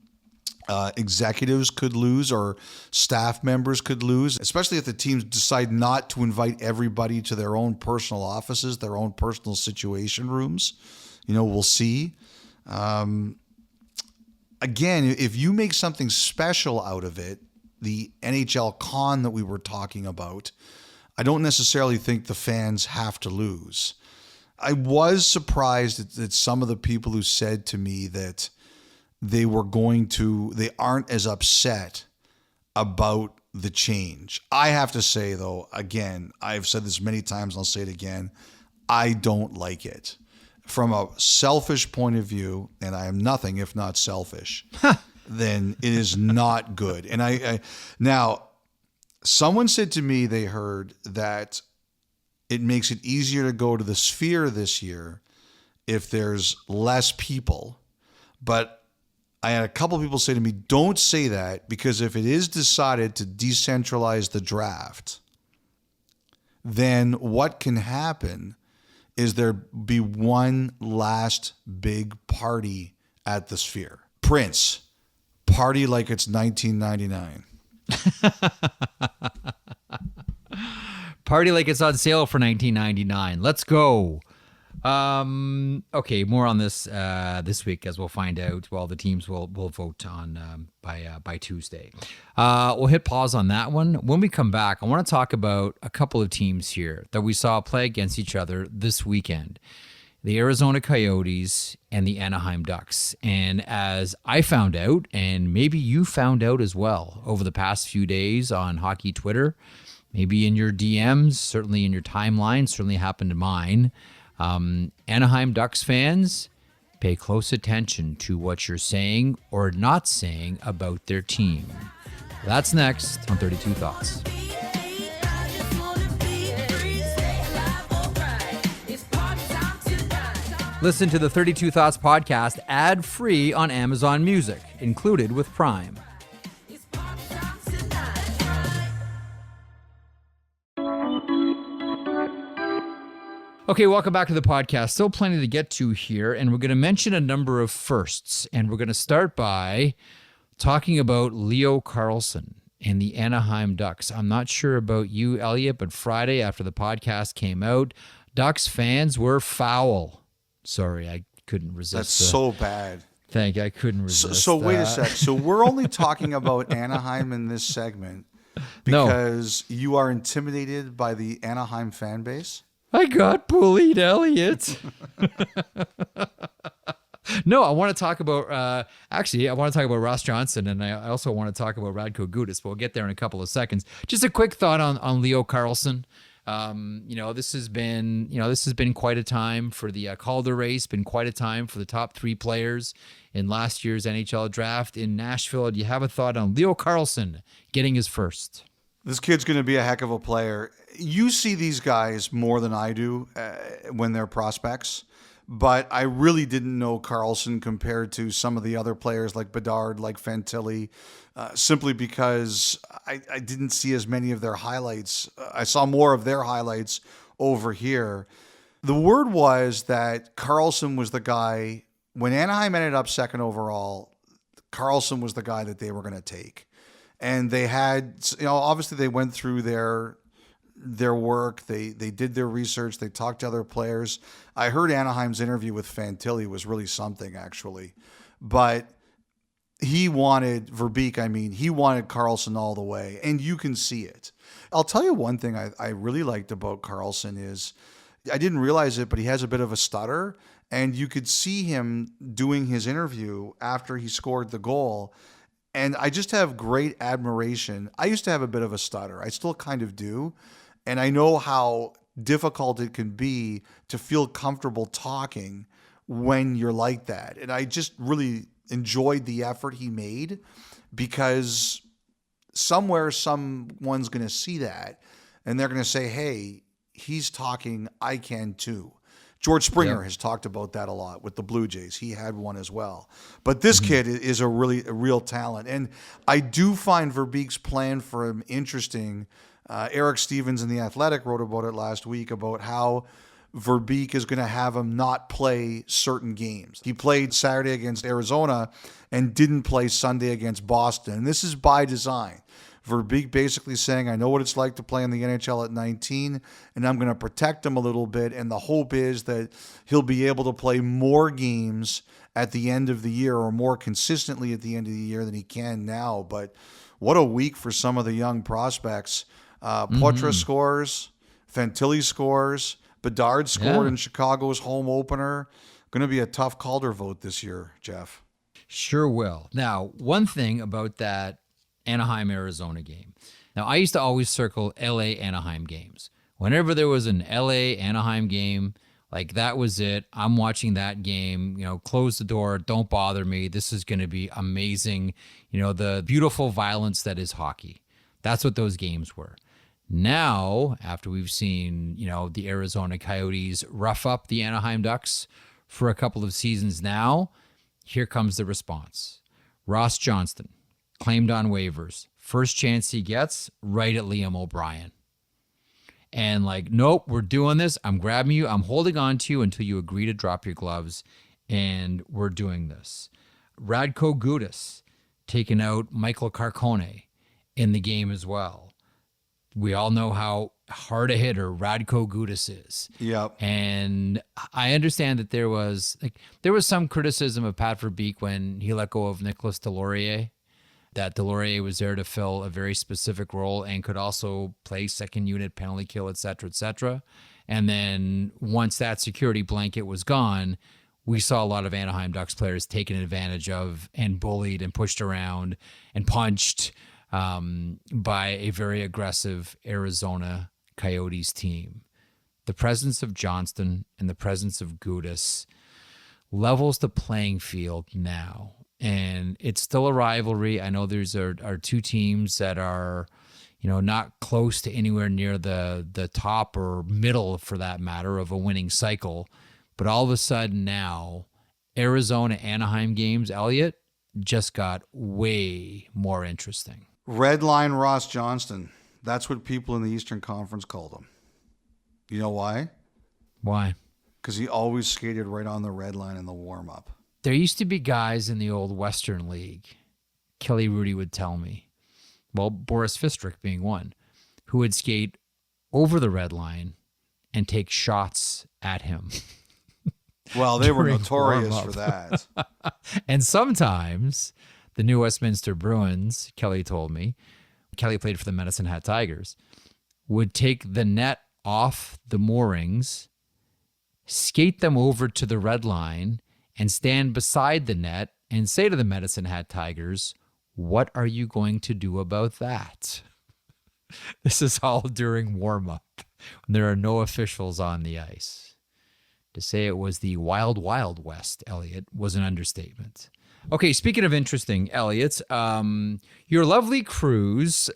executives could lose or staff members could lose, especially if the teams decide not to invite everybody to their own personal offices, their own personal situation rooms. We'll see. Again, if you make something special out of it, the NHL con that we were talking about, I don't necessarily think the fans have to lose. I was surprised that some of the people who said to me that they aren't as upset about the change. I have to say, though, again, I've said this many times and I'll say it again, I don't like it. From a selfish point of view, and I am nothing if not selfish, then it is not good. And now, someone said to me they heard that it makes it easier to go to the Sphere this year if there's less people. But I had a couple of people say to me, don't say that, because if it is decided to decentralize the draft, then what can happen is there be one last big party at the Sphere. Prince, party like it's 1999. Party like it's on sale for $19.99. Let's go. Okay, more on this this week, as we'll find out. Well, the teams will vote on by Tuesday. We'll hit pause on that one. When we come back, I want to talk about a couple of teams here that we saw play against each other this weekend: the Arizona Coyotes and the Anaheim Ducks. And as I found out, and maybe you found out as well over the past few days on hockey Twitter, maybe in your DMs, certainly in your timeline, certainly happened to mine. Anaheim Ducks fans, pay close attention to what you're saying or not saying about their team. That's next on 32 Thoughts. Listen to the 32 Thoughts podcast ad-free on Amazon Music, included with Prime. Okay, welcome back to the podcast. Still plenty to get to here, and we're going to mention a number of firsts. And we're going to start by talking about Leo Carlsson and the Anaheim Ducks. I'm not sure about you, Elliotte, but Friday after the podcast came out, Ducks fans were foul. Sorry, I couldn't resist. That's so bad. Thank you. I couldn't resist. So wait a sec. So we're only talking about Anaheim in this segment because you are intimidated by the Anaheim fan base? I got bullied, Elliotte. No, I want to talk about, I want to talk about Ross Johnson, and I also want to talk about Radko Gudas, but we'll get there in a couple of seconds. Just a quick thought on Leo Carlsson. This has been quite a time for the Calder race, been quite a time for the top three players in last year's NHL draft in Nashville. Do you have a thought on Leo Carlsson getting his first? This kid's going to be a heck of a player. You see these guys more than I do when they're prospects, but I really didn't know Carlsson compared to some of the other players like Bedard, like Fantilli, simply because I didn't see as many of their highlights. I saw more of their highlights over here. The word was that Carlsson was the guy, when Anaheim ended up second overall, Carlsson was the guy that they were going to take. And they had, obviously they went through their work. They did their research. They talked to other players. I heard Anaheim's interview with Fantilli was really something, actually. But he wanted he wanted Carlsson all the way. And you can see it. I'll tell you one thing I really liked about Carlsson is, I didn't realize it, but he has a bit of a stutter. And you could see him doing his interview after he scored the goal. And I just have great admiration. I used to have a bit of a stutter. I still kind of do. And I know how difficult it can be to feel comfortable talking when you're like that. And I just really enjoyed the effort he made, because somewhere someone's going to see that and they're going to say, hey, he's talking, I can too. George Springer has talked about that a lot with the Blue Jays. He had one as well. But this kid is a real talent. And I do find Verbeek's plan for him interesting. Eric Stevens in The Athletic wrote about it last week, about how Verbeek is going to have him not play certain games. He played Saturday against Arizona and didn't play Sunday against Boston. And this is by design. Verbeek basically saying, I know what it's like to play in the NHL at 19, and I'm going to protect him a little bit. And the hope is that he'll be able to play more games at the end of the year, or more consistently at the end of the year, than he can now. But what a week for some of the young prospects. Poitras scores, Fantilli scores, Bedard scored in Chicago's home opener. Going to be a tough Calder vote this year, Jeff. Sure will. Now, one thing about that Anaheim, Arizona game. Now, I used to always circle LA Anaheim games. Whenever there was an LA Anaheim game, like that was it. I'm watching that game, close the door. Don't bother me. This is going to be amazing. The beautiful violence that is hockey. That's what those games were. Now, after we've seen, the Arizona Coyotes rough up the Anaheim Ducks for a couple of seasons now, here comes the response. Ross Johnston, claimed on waivers. First chance he gets, right at Liam O'Brien. And nope, we're doing this. I'm grabbing you. I'm holding on to you until you agree to drop your gloves. And we're doing this. Radko Gudas taking out Michael Carcone in the game as well. We all know how hard a hitter Radko Gudas is. Yep. And I understand that there was some criticism of Pat Verbeek when he let go of Nicolas Deslauriers, that Deslauriers was there to fill a very specific role and could also play second unit, penalty kill, et cetera, And then once that security blanket was gone, we saw a lot of Anaheim Ducks players taken advantage of and bullied and pushed around and punched by a very aggressive Arizona Coyotes team. The presence of Johnston and the presence of Gudas levels the playing field now. And it's still a rivalry. I know there's are two teams that are, not close to anywhere near the top or middle, for that matter, of a winning cycle. But all of a sudden now, Arizona-Anaheim games, Elliotte, just got way more interesting. Red line Ross Johnston. That's what people in the Eastern Conference called him. You know why? Why? Because he always skated right on the red line in the warm-up. There used to be guys in the old Western League, Kelly Rudy would tell me, well, Boris Fistrick being one, who would skate over the red line and take shots at him. Well, they were notorious for that. And sometimes the New Westminster Bruins, Kelly told me, Kelly played for the Medicine Hat Tigers, would take the net off the moorings, skate them over to the red line, and stand beside the net and say to the Medicine Hat Tigers, what are you going to do about that? This is all during warm-up, when there are no officials on the ice. To say it was the wild, wild west, Elliotte, was an understatement. Okay, speaking of interesting, Elliotte, your lovely cruise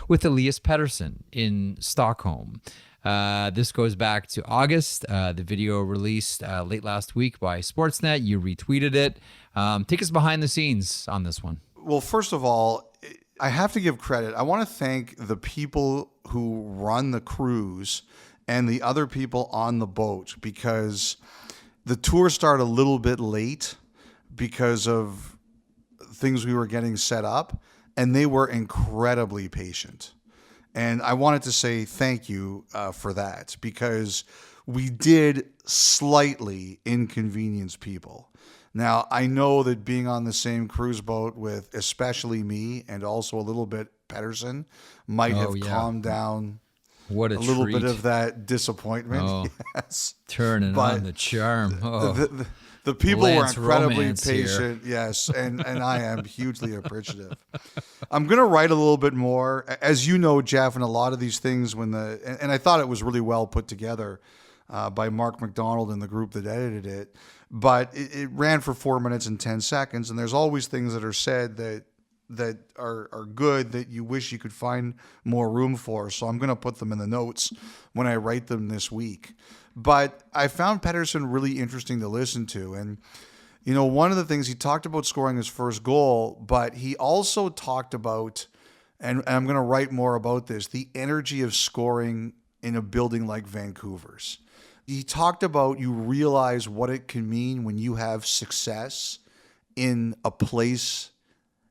with Elias Pettersson in Stockholm. This goes back to August. The video released late last week by Sportsnet. You retweeted it. Take us behind the scenes on this one. Well, first of all, I have to give credit. I want to thank the people who run the cruise and the other people on the boat, because the tour started a little bit late because of things we were getting set up, and they were incredibly patient. And I wanted to say thank you for that, because we did slightly inconvenience people. Now, I know that being on the same cruise boat with especially me and also a little bit Pettersson might have calmed down what a little treat. bit of that disappointment. Oh, yes. Turning But on the charm. Oh. The people Lance were incredibly romance patient, yes, and I am hugely appreciative. I'm going to write a little bit more. As you know, Jeff, and a lot of these things, and I thought it was really well put together by Mark McDonald and the group that edited it, but it ran for 4 minutes and 10 seconds, and there's always things that are said that are good that you wish you could find more room for. So I'm going to put them in the notes when I write them this week. But I found Pettersson really interesting to listen to. And, you know, one of the things he talked about scoring his first goal, but he also talked about, and I'm going to write more about this, the energy of scoring in a building like Vancouver's. He talked about you realize what it can mean when you have success in a place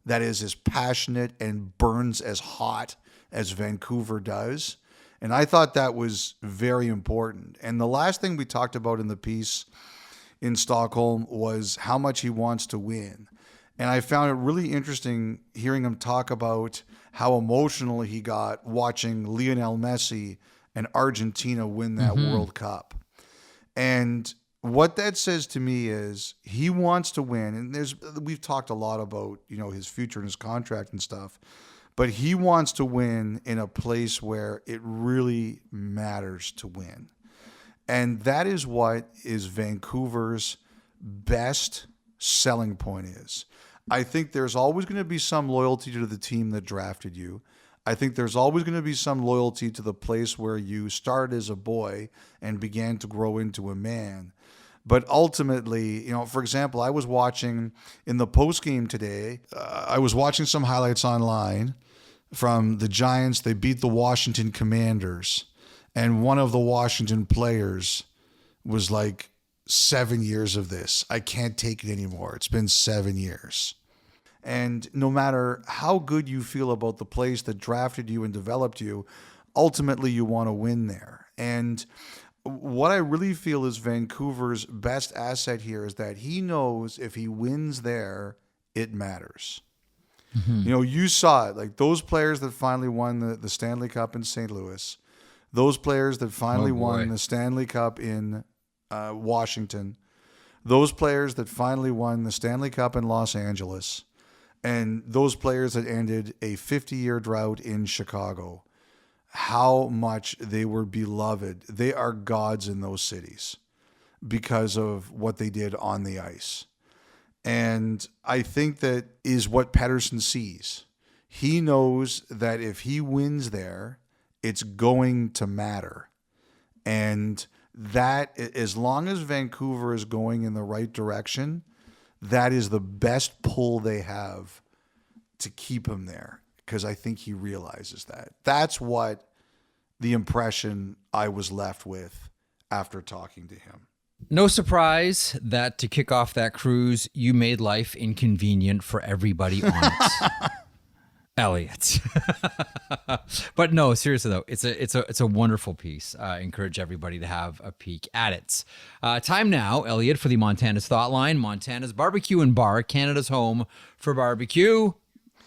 that is as passionate and burns as hot as Vancouver does. And I thought that was very important. And the last thing we talked about in the piece in Stockholm was how much he wants to win. And I found it really interesting hearing him talk about how emotional he got watching Lionel Messi and Argentina win that World Cup. And what that says to me is he wants to win. And we've talked a lot about, you know, his future and his contract and stuff, but he wants to win in a place where it really matters to win. And that is what is Vancouver's best selling point is. I think there's always going to be some loyalty to the team that drafted you. I think there's always going to be some loyalty to the place where you started as a boy and began to grow into a man. But ultimately, you know, for example, I was watching in the postgame today, I was watching some highlights online from the Giants. They beat the Washington Commanders. And one of the Washington players was like, 7 years of this. I can't take it anymore. It's been 7 years. And no matter how good you feel about the place that drafted you and developed you, ultimately you want to win there. And what I really feel is Vancouver's best asset here is that he knows if he wins there, it matters. Mm-hmm. You know, you saw it, like those players that finally won the Stanley Cup in St. Louis, those players that finally won the Stanley Cup in Washington, those players that finally won the Stanley Cup in Los Angeles, and those players that ended a 50-year drought in Chicago, how much they were beloved. They are gods in those cities because of what they did on the ice. And I think that is what Pettersson sees. He knows that if he wins there, it's going to matter. And that, as long as Vancouver is going in the right direction, that is the best pull they have to keep him there, because I think he realizes that. That's what the impression I was left with after talking to him. No surprise that to kick off that cruise, you made life inconvenient for everybody on it. Elliotte. But no, seriously though, it's a wonderful piece. I encourage everybody to have a peek at it. Time now, Elliotte, for the Montana's Thought Line. Montana's Barbecue and Bar, Canada's home for barbecue.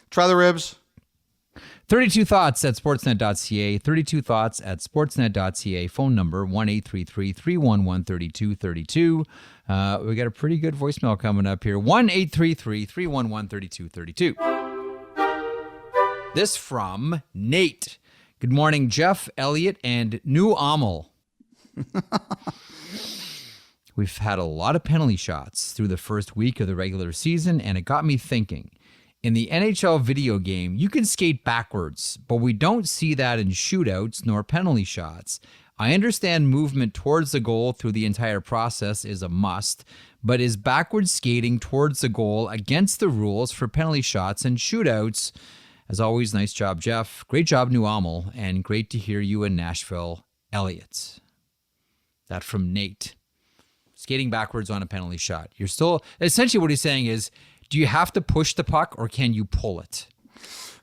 Try the ribs. 32 Thoughts at sportsnet.ca. 32 Thoughts at sportsnet.ca. Phone number 1-833-311-3232. We got a pretty good voicemail coming up here. 1-833-311-3232. This from Nate. Good morning, Jeff, Elliotte, and New Amel. We've had a lot of penalty shots through the first week of the regular season, and it got me thinking. In the NHL video game, you can skate backwards, but we don't see that in shootouts nor penalty shots. I understand movement towards the goal through the entire process is a must, but is backwards skating towards the goal against the rules for penalty shots and shootouts? As always, nice job, Jeff. Great job, New Amel, and great to hear you in Nashville, Elliotte. That from Nate. Skating backwards on a penalty shot. You're still, essentially what he's saying is, do you have to push the puck or can you pull it?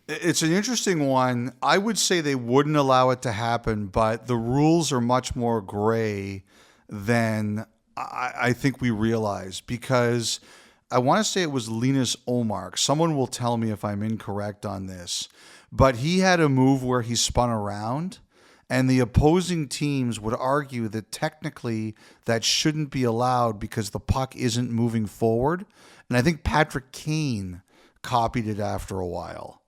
It's an interesting one. I would say they wouldn't allow it to happen, but the rules are much more gray than I think we realize, because I want to say it was Linus Ullmark. Someone will tell me if I'm incorrect on this, but he had a move where he spun around, and the opposing teams would argue that technically that shouldn't be allowed because the puck isn't moving forward. And I think Patrik Laine copied it after a while.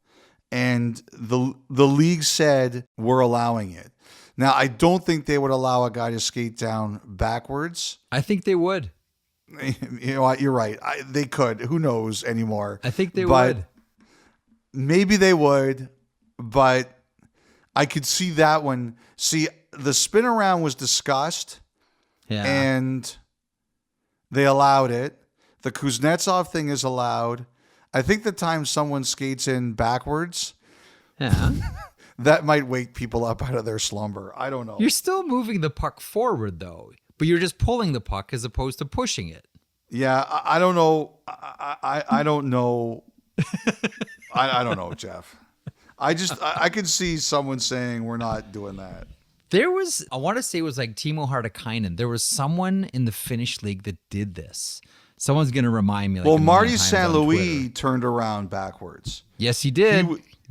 And the league said, we're allowing it. Now, I don't think they would allow a guy to skate down backwards. I think they would. You know what? You're right. They could. Who knows anymore? I think they would. Maybe they would, but I could see that one. See, the spin around was discussed, and they allowed it. The Kuznetsov thing is allowed. I think the time someone skates in backwards, that might wake people up out of their slumber. I don't know. You're still moving the puck forward, though, but you're just pulling the puck as opposed to pushing it. Yeah, I don't know. I don't know. I don't know, Jeff. I could see someone saying we're not doing that. There was, I want to say it was like Timo Hartikainen. There was someone in the Finnish league that did this. Someone's going to remind me. Like, well, Marty St. Louis turned around backwards. Yes, he did.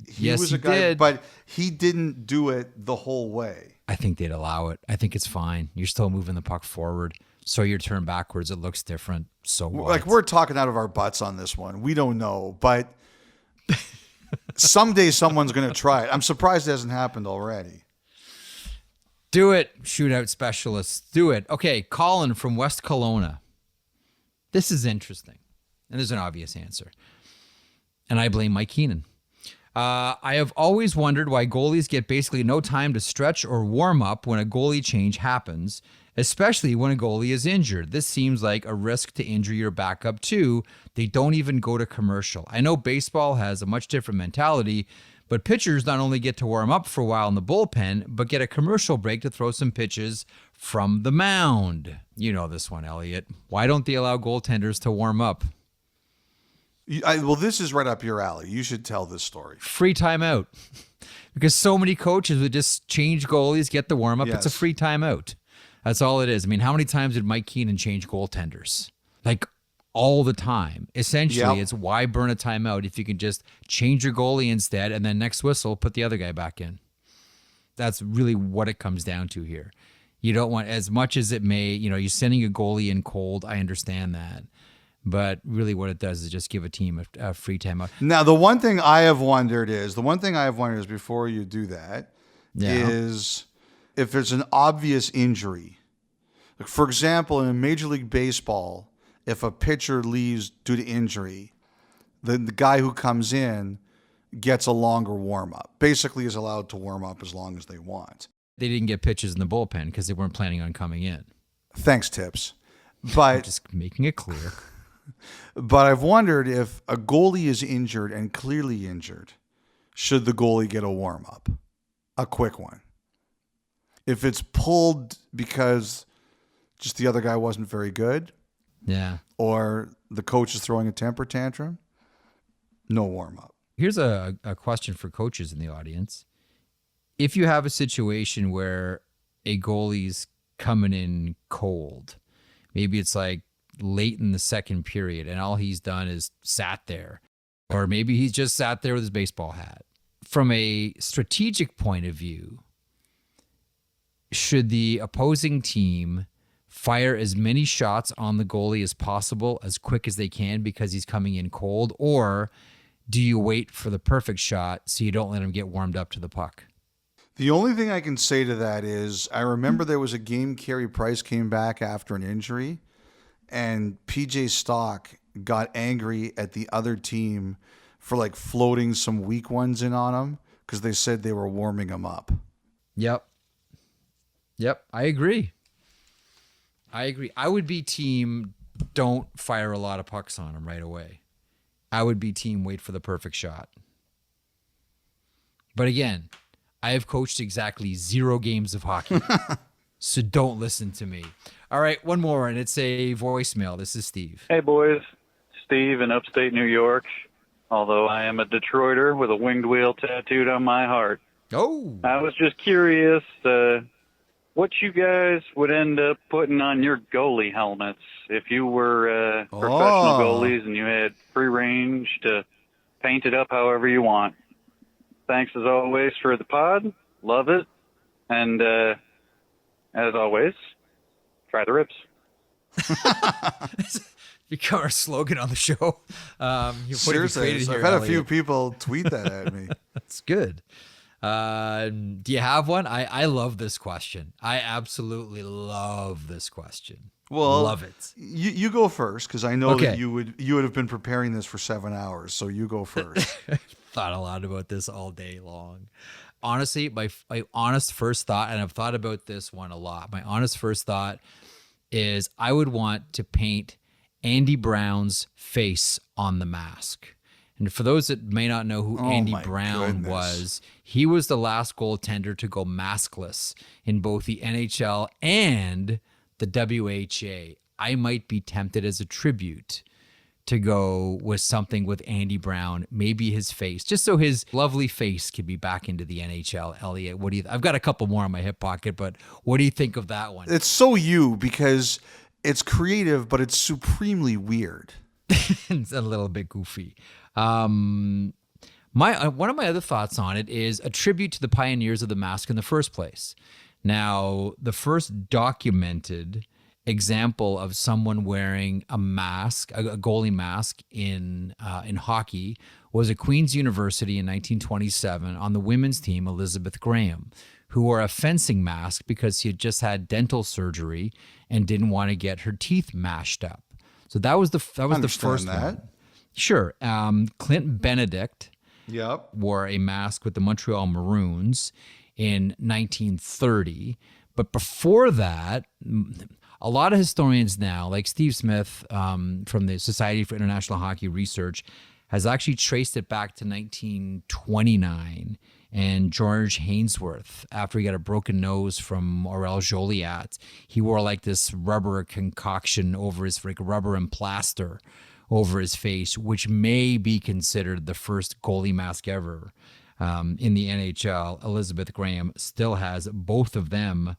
He was a guy, did. But he didn't do it the whole way. I think they'd allow it. I think it's fine. You're still moving the puck forward. So you're turned backwards. It looks different. So what? Like, we're talking out of our butts on this one. We don't know, but someday someone's going to try it. I'm surprised it hasn't happened already. Do it, shootout specialists. Do it. Okay, Colin from West Kelowna. This is interesting. And there's an obvious answer. And I blame Mike Keenan. I have always wondered why goalies get basically no time to stretch or warm up when a goalie change happens, especially when a goalie is injured. This seems like a risk to injure your backup too. They don't even go to commercial. I know baseball has a much different mentality, but pitchers not only get to warm up for a while in the bullpen, but get a commercial break to throw some pitches from the mound. You know this one, Elliotte. Why don't they allow goaltenders to warm up? Well, this is right up your alley. You should tell this story. Free timeout. Because so many coaches would just change goalies, get the warm up. Yes. It's a free timeout. That's all it is. I mean, how many times did Mike Keenan change goaltenders? Like, all the time. Essentially, It's why burn a timeout if you can just change your goalie instead and then next whistle, put the other guy back in. That's really what it comes down to here. You don't want, as much as it may, you're sending a goalie in cold. I understand that. But really what it does is just give a team a free timeout. Now, the one thing I have wondered is before you do that, is if there's an obvious injury. Like, for example, in Major League Baseball, if a pitcher leaves due to injury, the guy who comes in gets a longer warm-up. Basically is allowed to warm up as long as they want. They didn't get pitches in the bullpen because they weren't planning on coming in. Thanks, Tips. But just making it clear. But I've wondered if a goalie is injured and clearly injured, should the goalie get a warm-up? A quick one. If it's pulled because just the other guy wasn't very good, or the coach is throwing a temper tantrum, no warm-up. Here's a question for coaches in the audience. If you have a situation where a goalie's coming in cold, maybe it's like late in the second period and all he's done is sat there, or maybe he's just sat there with his baseball hat. From a strategic point of view, should the opposing team fire as many shots on the goalie as possible as quick as they can because he's coming in cold, or do you wait for the perfect shot so you don't let him get warmed up to the puck? The only thing I can say to that is I remember there was a game Carey Price came back after an injury, and PJ Stock got angry at the other team for like floating some weak ones in on him because they said they were warming him up. Yep. I agree. I would be team don't fire a lot of pucks on him right away. I would be team wait for the perfect shot. But again, I have coached exactly 0 games of hockey. So don't listen to me. All right, one more, and it's a voicemail. This is Steve. Hey, boys. Steve in upstate New York, although I am a Detroiter with a winged wheel tattooed on my heart. Oh. I was just curious what you guys would end up putting on your goalie helmets if you were professional goalies and you had free range to paint it up however you want. Thanks, as always, for the pod. Love it. And as always, try the ribs. Become our slogan on the show. Seriously, I've had a few people tweet that at me. That's good. Do you have one? I love this question. I absolutely love this question. Well, love it. You go first because I know that you would have been preparing this for 7 hours. So you go first. thought a lot about this all day long. Honestly, my honest first thought, and I've thought about this one a lot. My honest first thought is I would want to paint Andy Brown's face on the mask. And for those that may not know who Andy Brown was, he was the last goaltender to go maskless in both the NHL and the WHA. I might be tempted as a tribute to go with something with Andy Brown, maybe his face, just so his lovely face could be back into the NHL. Elliotte, what do you? I've got a couple more in my hip pocket, but what do you think of that one? It's so you because it's creative, but it's supremely weird. It's a little bit goofy. One of my other thoughts on it is a tribute to the pioneers of the mask in the first place. Now, the first documented example of someone wearing a mask, a goalie mask in hockey, was at Queen's University in 1927 on the women's team, Elizabeth Graham, who wore a fencing mask because she had just had dental surgery and didn't want to get her teeth mashed up. So that was the first one. Sure. Clint Benedict wore a mask with the Montreal Maroons in 1930. But before that, a lot of historians now, like Steve Smith from the Society for International Hockey Research, has actually traced it back to 1929. And George Hainsworth, after he got a broken nose from Aurel Joliat, he wore like this rubber concoction over his, like rubber and plaster over his face, which may be considered the first goalie mask ever in the NHL. Elizabeth Graham still has both of them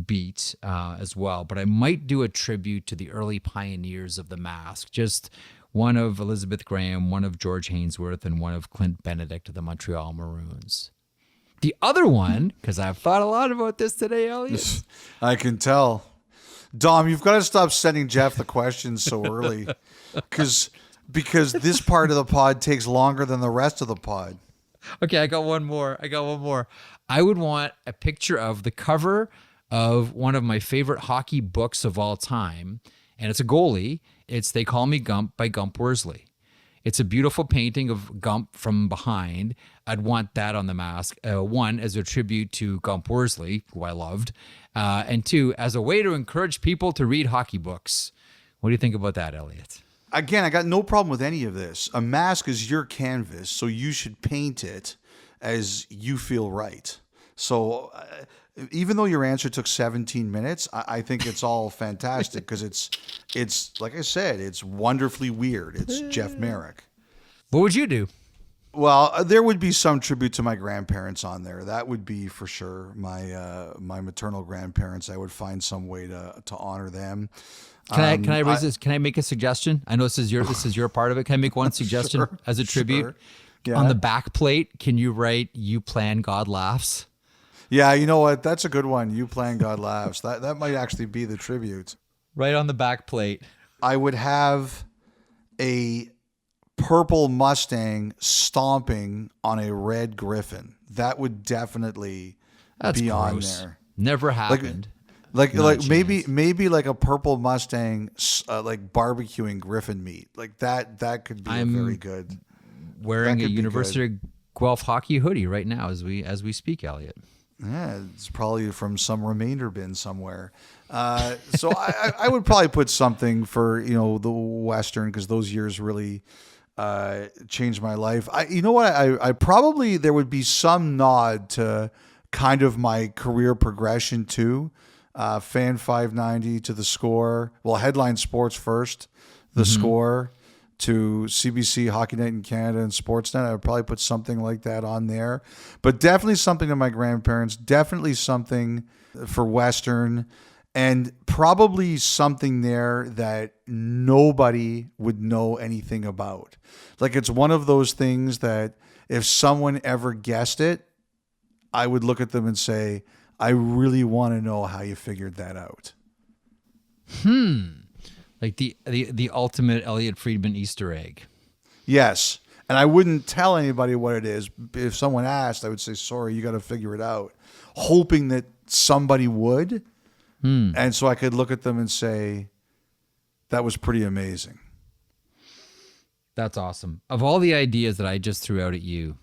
beat as well. But I might do a tribute to the early pioneers of the mask. Just one of Elizabeth Graham, one of George Hainsworth, and one of Clint Benedict of the Montreal Maroons. The other one, because I've thought a lot about this today, Elliotte. I can tell. Dom, you've got to stop sending Jeff the questions so early because this part of the pod takes longer than the rest of the pod. Okay, I got one more. I would want a picture of the cover of one of my favorite hockey books of all time, and it's a goalie. It's They Call Me Gump by Gump Worsley. It's a beautiful painting of Gump from behind. I'd want that on the mask. One, as a tribute to Gump Worsley, who I loved. And two, as a way to encourage people to read hockey books. What do you think about that, Elliotte? Again, I got no problem with any of this. A mask is your canvas, so you should paint it as you feel right. So even though your answer took 17 minutes, I think it's all fantastic because it's like I said, it's wonderfully weird. It's Jeff Merrick. What would you do? Well, there would be some tribute to my grandparents on there. That would be for sure. My maternal grandparents, I would find some way to honor them. Can I raise this? Can I make a suggestion? I know this is your part of it. Can I make one suggestion Sure, as a tribute? Sure. Yeah. On the back plate, can you write "You Plan, God Laughs"? Yeah, you know what? That's a good one. You Plan, God Laughs. That might actually be the tribute. Right on the back plate. I would have a purple Mustang stomping on a red Griffin. That would definitely be gross. on there. Never happened. Like maybe like a purple Mustang like barbecuing Griffin meat. Like that could be very good. Wearing a University of Guelph hockey hoodie right now as we speak, Elliotte. Yeah, it's probably from some remainder bin somewhere. So I would probably put something for the Western because those years really changed my life. I probably there would be some nod to kind of my career progression too. Fan 590 to the Score. Well, Headline Sports first, the Score to CBC, Hockey Night in Canada, and Sportsnet. I would probably put something like that on there. But definitely something to my grandparents. Definitely something for Western. And probably something there that nobody would know anything about. Like it's one of those things that if someone ever guessed it, I would look at them and say, I really want to know how you figured that out. Like the ultimate Elliotte Friedman Easter egg. Yes. And I wouldn't tell anybody what it is. If someone asked, I would say, sorry, you got to figure it out. Hoping that somebody would. And so I could look at them and say, that was pretty amazing. That's awesome. Of all the ideas that I just threw out at you,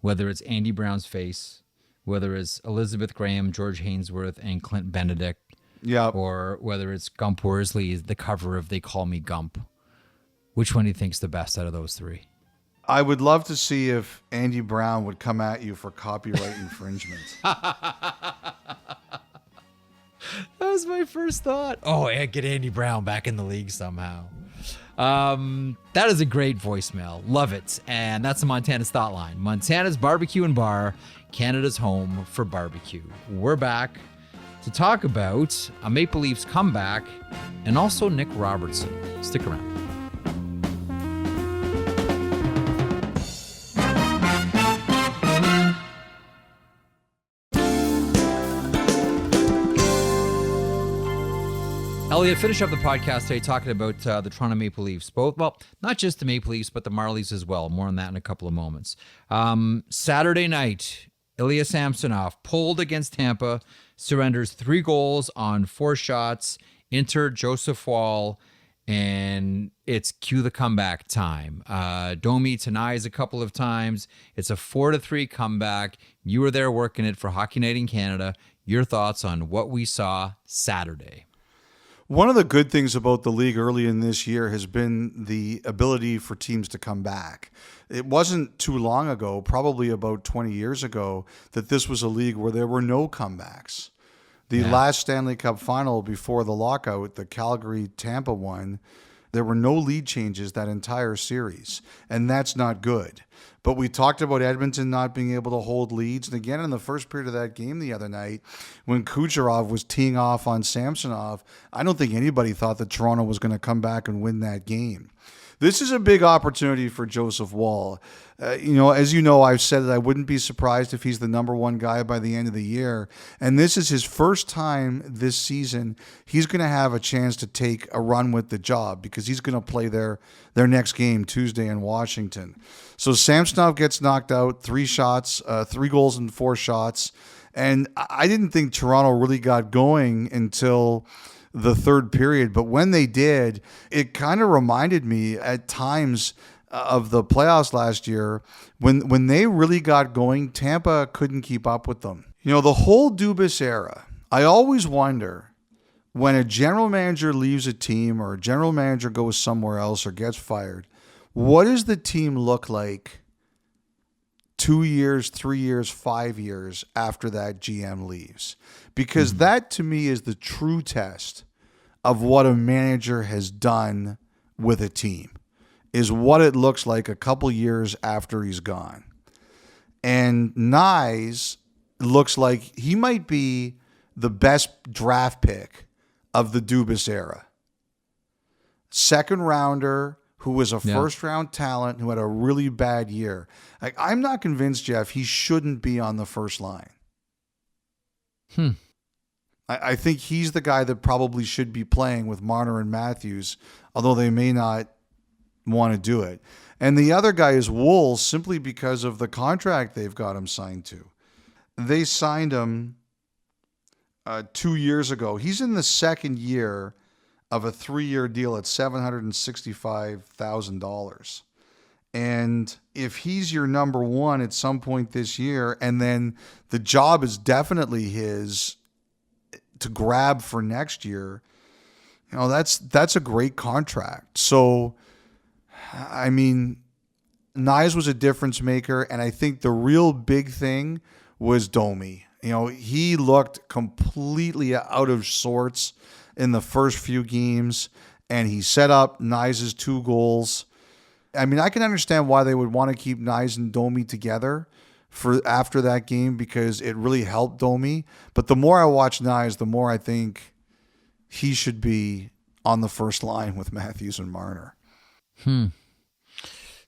whether it's Andy Brown's face, whether it's Elizabeth Graham, George Hainsworth, and Clint Benedict, or whether it's Gump Worsley, the cover of They Call Me Gump, which one do you think's the best out of those three? I would love to see if Andy Brown would come at you for copyright infringement. That was my first thought. Oh, yeah, get Andy Brown back in the league somehow. That is a great voicemail. Love it. And that's the Montana's Thought Line. Montana's Barbecue and Bar, Canada's home for barbecue. We're back to talk about a Maple Leafs comeback and also Nick Robertson. Stick around. Elliotte, finish up the podcast today talking about the Toronto Maple Leafs. Both, well, not just the Maple Leafs, but the Marlies as well. More on that in a couple of moments. Saturday night, Ilya Samsonov pulled against Tampa, surrenders 3 goals on 4 shots, enter Joseph Wall, and it's cue the comeback time. Domi denies a couple of times. It's a 4-3 comeback. You were there working it for Hockey Night in Canada. Your thoughts on what we saw Saturday? One of the good things about the league early in this year has been the ability for teams to come back. It wasn't too long ago, probably about 20 years ago, that this was a league where there were no comebacks. The last Stanley Cup final before the lockout, the Calgary-Tampa one, there were no lead changes that entire series, and that's not good. But we talked about Edmonton not being able to hold leads. And again, in the first period of that game the other night, when Kucherov was teeing off on Samsonov, I don't think anybody thought that Toronto was going to come back and win that game. This is a big opportunity for Joseph Wall. As you know, I've said that I wouldn't be surprised if he's the number 1 guy by the end of the year. And this is his first time this season. He's going to have a chance to take a run with the job because he's going to play their next game Tuesday in Washington. So Samsonov gets knocked out, 3 goals and 4 shots. And I didn't think Toronto really got going until the third period, but when they did, it kind of reminded me at times of the playoffs last year when they really got going. Tampa couldn't keep up with them. The whole Dubas era, I always wonder when a general manager leaves a team or a general manager goes somewhere else or gets fired, what does the team look like 2 years, 3 years, 5 years after that GM leaves? Because that to me is the true test of what a manager has done with a team, is what it looks like a couple years after he's gone. And Nyes looks like he might be the best draft pick of the Dubas era. Second rounder who was a first round talent who had a really bad year. I'm not convinced, Jeff, he shouldn't be on the first line. I think he's the guy that probably should be playing with Marner and Matthews, although they may not want to do it. And the other guy is Wool, simply because of the contract they've got him signed to. They signed him 2 years ago. He's in the second year of a 3-year deal at $765,000. And if he's your number 1 at some point this year, and then the job is definitely his to grab for next year, that's a great contract. So, I mean, Nyes was a difference maker, and I think the real big thing was Domi. He looked completely out of sorts in the first few games, and he set up Nyes' 2 goals. I mean, I can understand why they would want to keep Nyes and Domi together for after that game because it really helped Domi. But the more I watch Nyes, the more I think he should be on the first line with Matthews and Marner.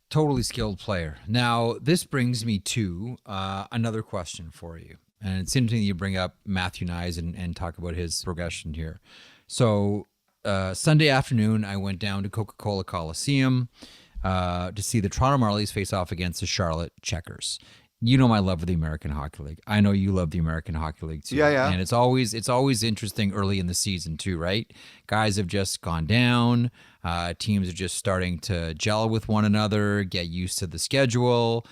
Totally skilled player. Now, this brings me to another question for you. And it's interesting that you bring up Matthew Nyes and talk about his progression here. So Sunday afternoon, I went down to Coca-Cola Coliseum to see the Toronto Marlies face off against the Charlotte Checkers. You know my love of the American Hockey League. I know you love the American Hockey League too. Yeah, yeah. And it's always interesting early in the season too, right? Guys have just gone down. Teams are just starting to gel with one another, get used to the schedule.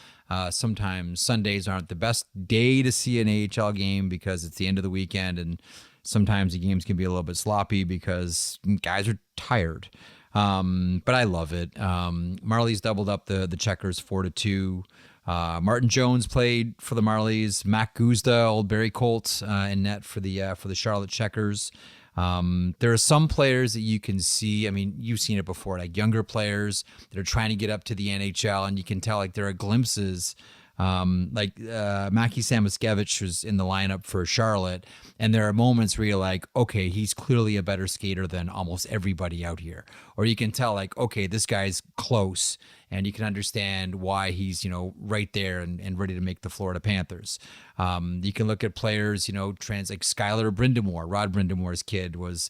Sometimes Sundays aren't the best day to see an AHL game because it's the end of the weekend, and sometimes the games can be a little bit sloppy because guys are tired. But I love it. Marlies doubled up the Checkers 4-2. Martin Jones played for the Marlies. Matt Guzda, old Barrie Colt, in net for the Charlotte Checkers. There are some players that you can see. I mean, you've seen it before, like younger players that are trying to get up to the NHL, and you can tell like there are glimpses. Mackie Samoskevich was in the lineup for Charlotte, and there are moments where you're like, okay, he's clearly a better skater than almost everybody out here. Or you can tell like, okay, this guy's close, and you can understand why he's, right there and ready to make the Florida Panthers. You can look at players, like Skylar Brindamore. Rod Brindamore's kid was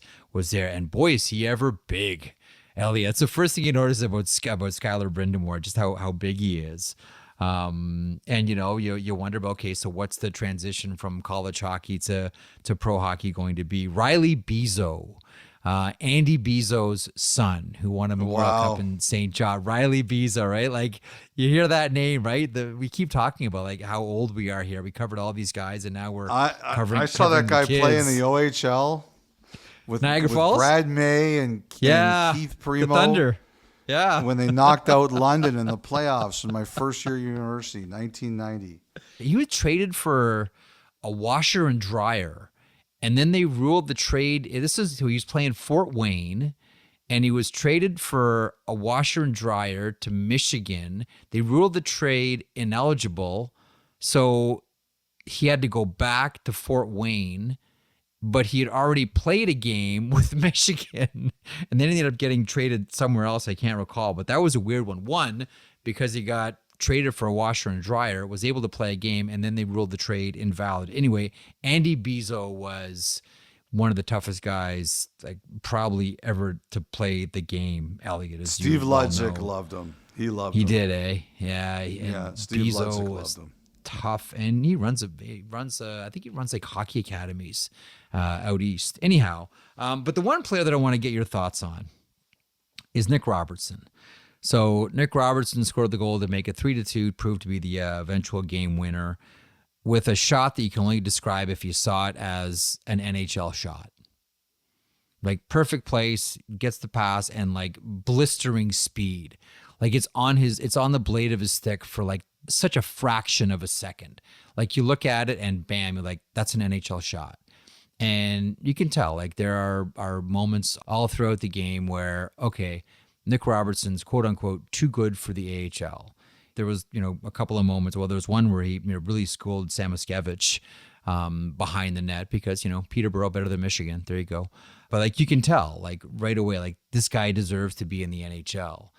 there, and boy, is he ever big. Elliotte, that's the first thing you notice about Skylar Brindamore, just how big he is. And you wonder about, okay, so what's the transition from college hockey to pro hockey going to be? Riley Bezo, Andy Bezo's son, who won a Memorial Cup in St. John. Riley Bezo, right? Like you hear that name, right? We keep talking about like how old we are here. We covered all these guys, and now we're covering. I saw that guy kids. play in the OHL with Niagara Falls, Brad May and Keith Primo. The Thunder. Yeah. When they knocked out London in the playoffs in my first year at university, 1990. He was traded for a washer and dryer, and then they ruled the trade. He was playing Fort Wayne, and he was traded for a washer and dryer to Michigan. They ruled the trade ineligible, so he had to go back to Fort Wayne. But he had already played a game with Michigan, and then ended up getting traded somewhere else. I can't recall, but that was a weird one. One, because he got traded for a washer and dryer, was able to play a game, and then they ruled the trade invalid. Anyway, Andy Bezo was one of the toughest guys, like probably ever to play the game. Elliotte, as Steve you well Ludzik know. Loved him. He loved him. He did, eh? Yeah. Steve Bezo Ludzik was loved him. tough, and he runs I think he runs like hockey academies out east. Anyhow, but the one player that I want to get your thoughts on is Nick Robertson. So Nick Robertson scored the goal to make it 3-2, proved to be the eventual game winner with a shot that you can only describe if you saw it as an NHL shot. Like perfect place, gets the pass, and like blistering speed. Like it's on the blade of his stick for like such a fraction of a second. Like you look at it and bam, you're like, that's an NHL shot. And you can tell, like there are moments all throughout the game where, okay, Nick Robertson's quote unquote too good for the AHL. There was, a couple of moments. Well, there was one where he really schooled Samoskevich behind the net because, Peterborough better than Michigan. There you go. But like you can tell, like right away, like this guy deserves to be in the NHL.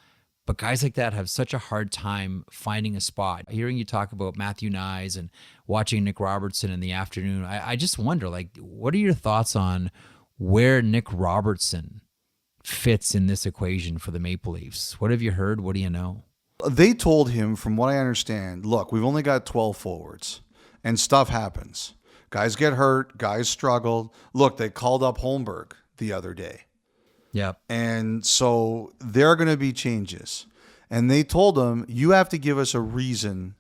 But guys like that have such a hard time finding a spot. Hearing you talk about Matthew Nyes and watching Nick Robertson in the afternoon, I just wonder, like, what are your thoughts on where Nick Robertson fits in this equation for the Maple Leafs? What have you heard? What do you know? They told him, from what I understand, look, we've only got 12 forwards, and stuff happens. Guys get hurt. Guys struggle. Look, they called up Holmberg the other day. Yep. And so there are going to be changes. And they told him, you have to give us a reason.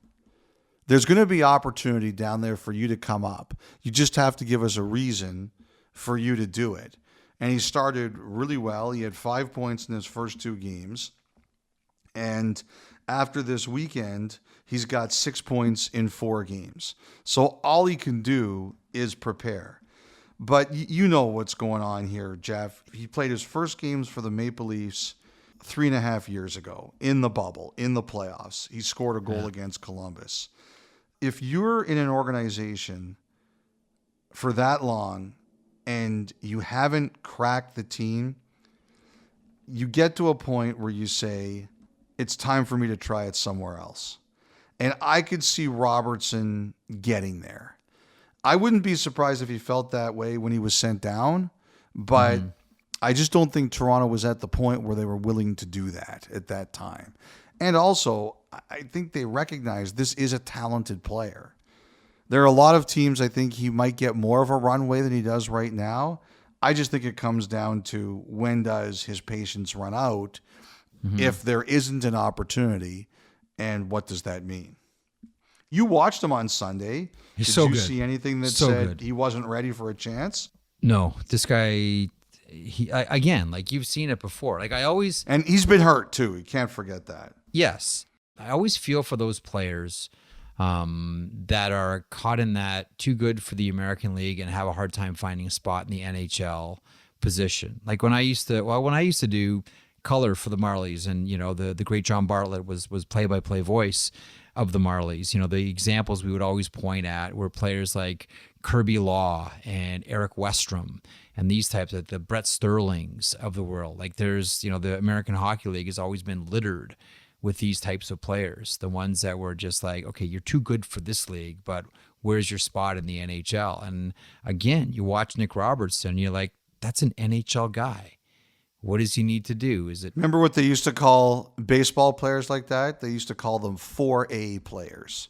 There's going to be opportunity down there for you to come up. You just have to give us a reason for you to do it. And he started really well. He had 5 points in his first 2 games. And after this weekend, he's got 6 points in 4 games. So all he can do is prepare. But you know what's going on here, Jeff. He played his first games for the Maple Leafs 3.5 years ago in the bubble, in the playoffs. He scored a goal against Columbus. If you're in an organization for that long and you haven't cracked the team, you get to a point where you say, it's time for me to try it somewhere else. And I could see Robertson getting there. I wouldn't be surprised if he felt that way when he was sent down, but I just don't think Toronto was at the point where they were willing to do that at that time. And also, I think they recognize this is a talented player. There are a lot of teams I think he might get more of a runway than he does right now. I just think it comes down to when does his patience run out if there isn't an opportunity, and what does that mean? You watched him on Sunday. He's Did so you good. see anything that So said good. he wasn't ready for a chance? No, this guy, again, like you've seen it before. Like I always, And he's been hurt too. You can't forget that. yes, I always feel for those players that are caught in that too good for the American League and have a hard time finding a spot in the NHL position. Like when I used to do color for the Marlies, and the great John Bartlett was play-by-play voice of the Marlies. The examples we would always point at were players like Kirby Law and Eric Westrom and these types of the Brett Sterlings of the world. Like there's, the American Hockey League has always been littered with these types of players, the ones that were just like, okay, you're too good for this league, but where's your spot in the NHL? And again, you watch Nick Robertson, you're like, that's an NHL guy. What does he need to do? Is it Remember what they used to call baseball players like that? They used to call them 4A players,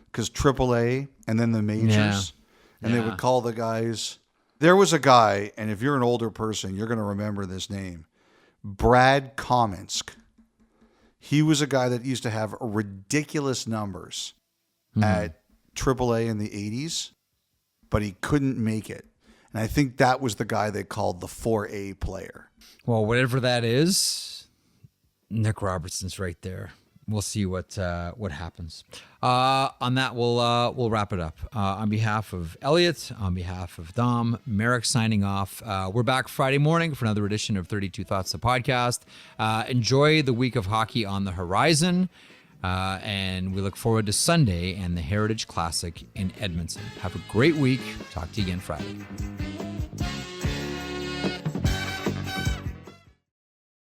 because AAA and then the majors. And they would call the guys. There was a guy, and if you're an older person, you're going to remember this name, Brad Kominsk. He was a guy that used to have ridiculous numbers at AAA in the 80s, but he couldn't make it. And I think that was the guy they called the 4A player. Well, whatever that is, Nick Robertson's right there. We'll see what happens. On that, we'll wrap it up. On behalf of Elliotte, on behalf of Dom, Merrick signing off. We're back Friday morning for another edition of 32 Thoughts, the podcast. Enjoy the week of hockey on the horizon, and we look forward to Sunday and the Heritage Classic in Edmonton. Have a great week. Talk to you again Friday.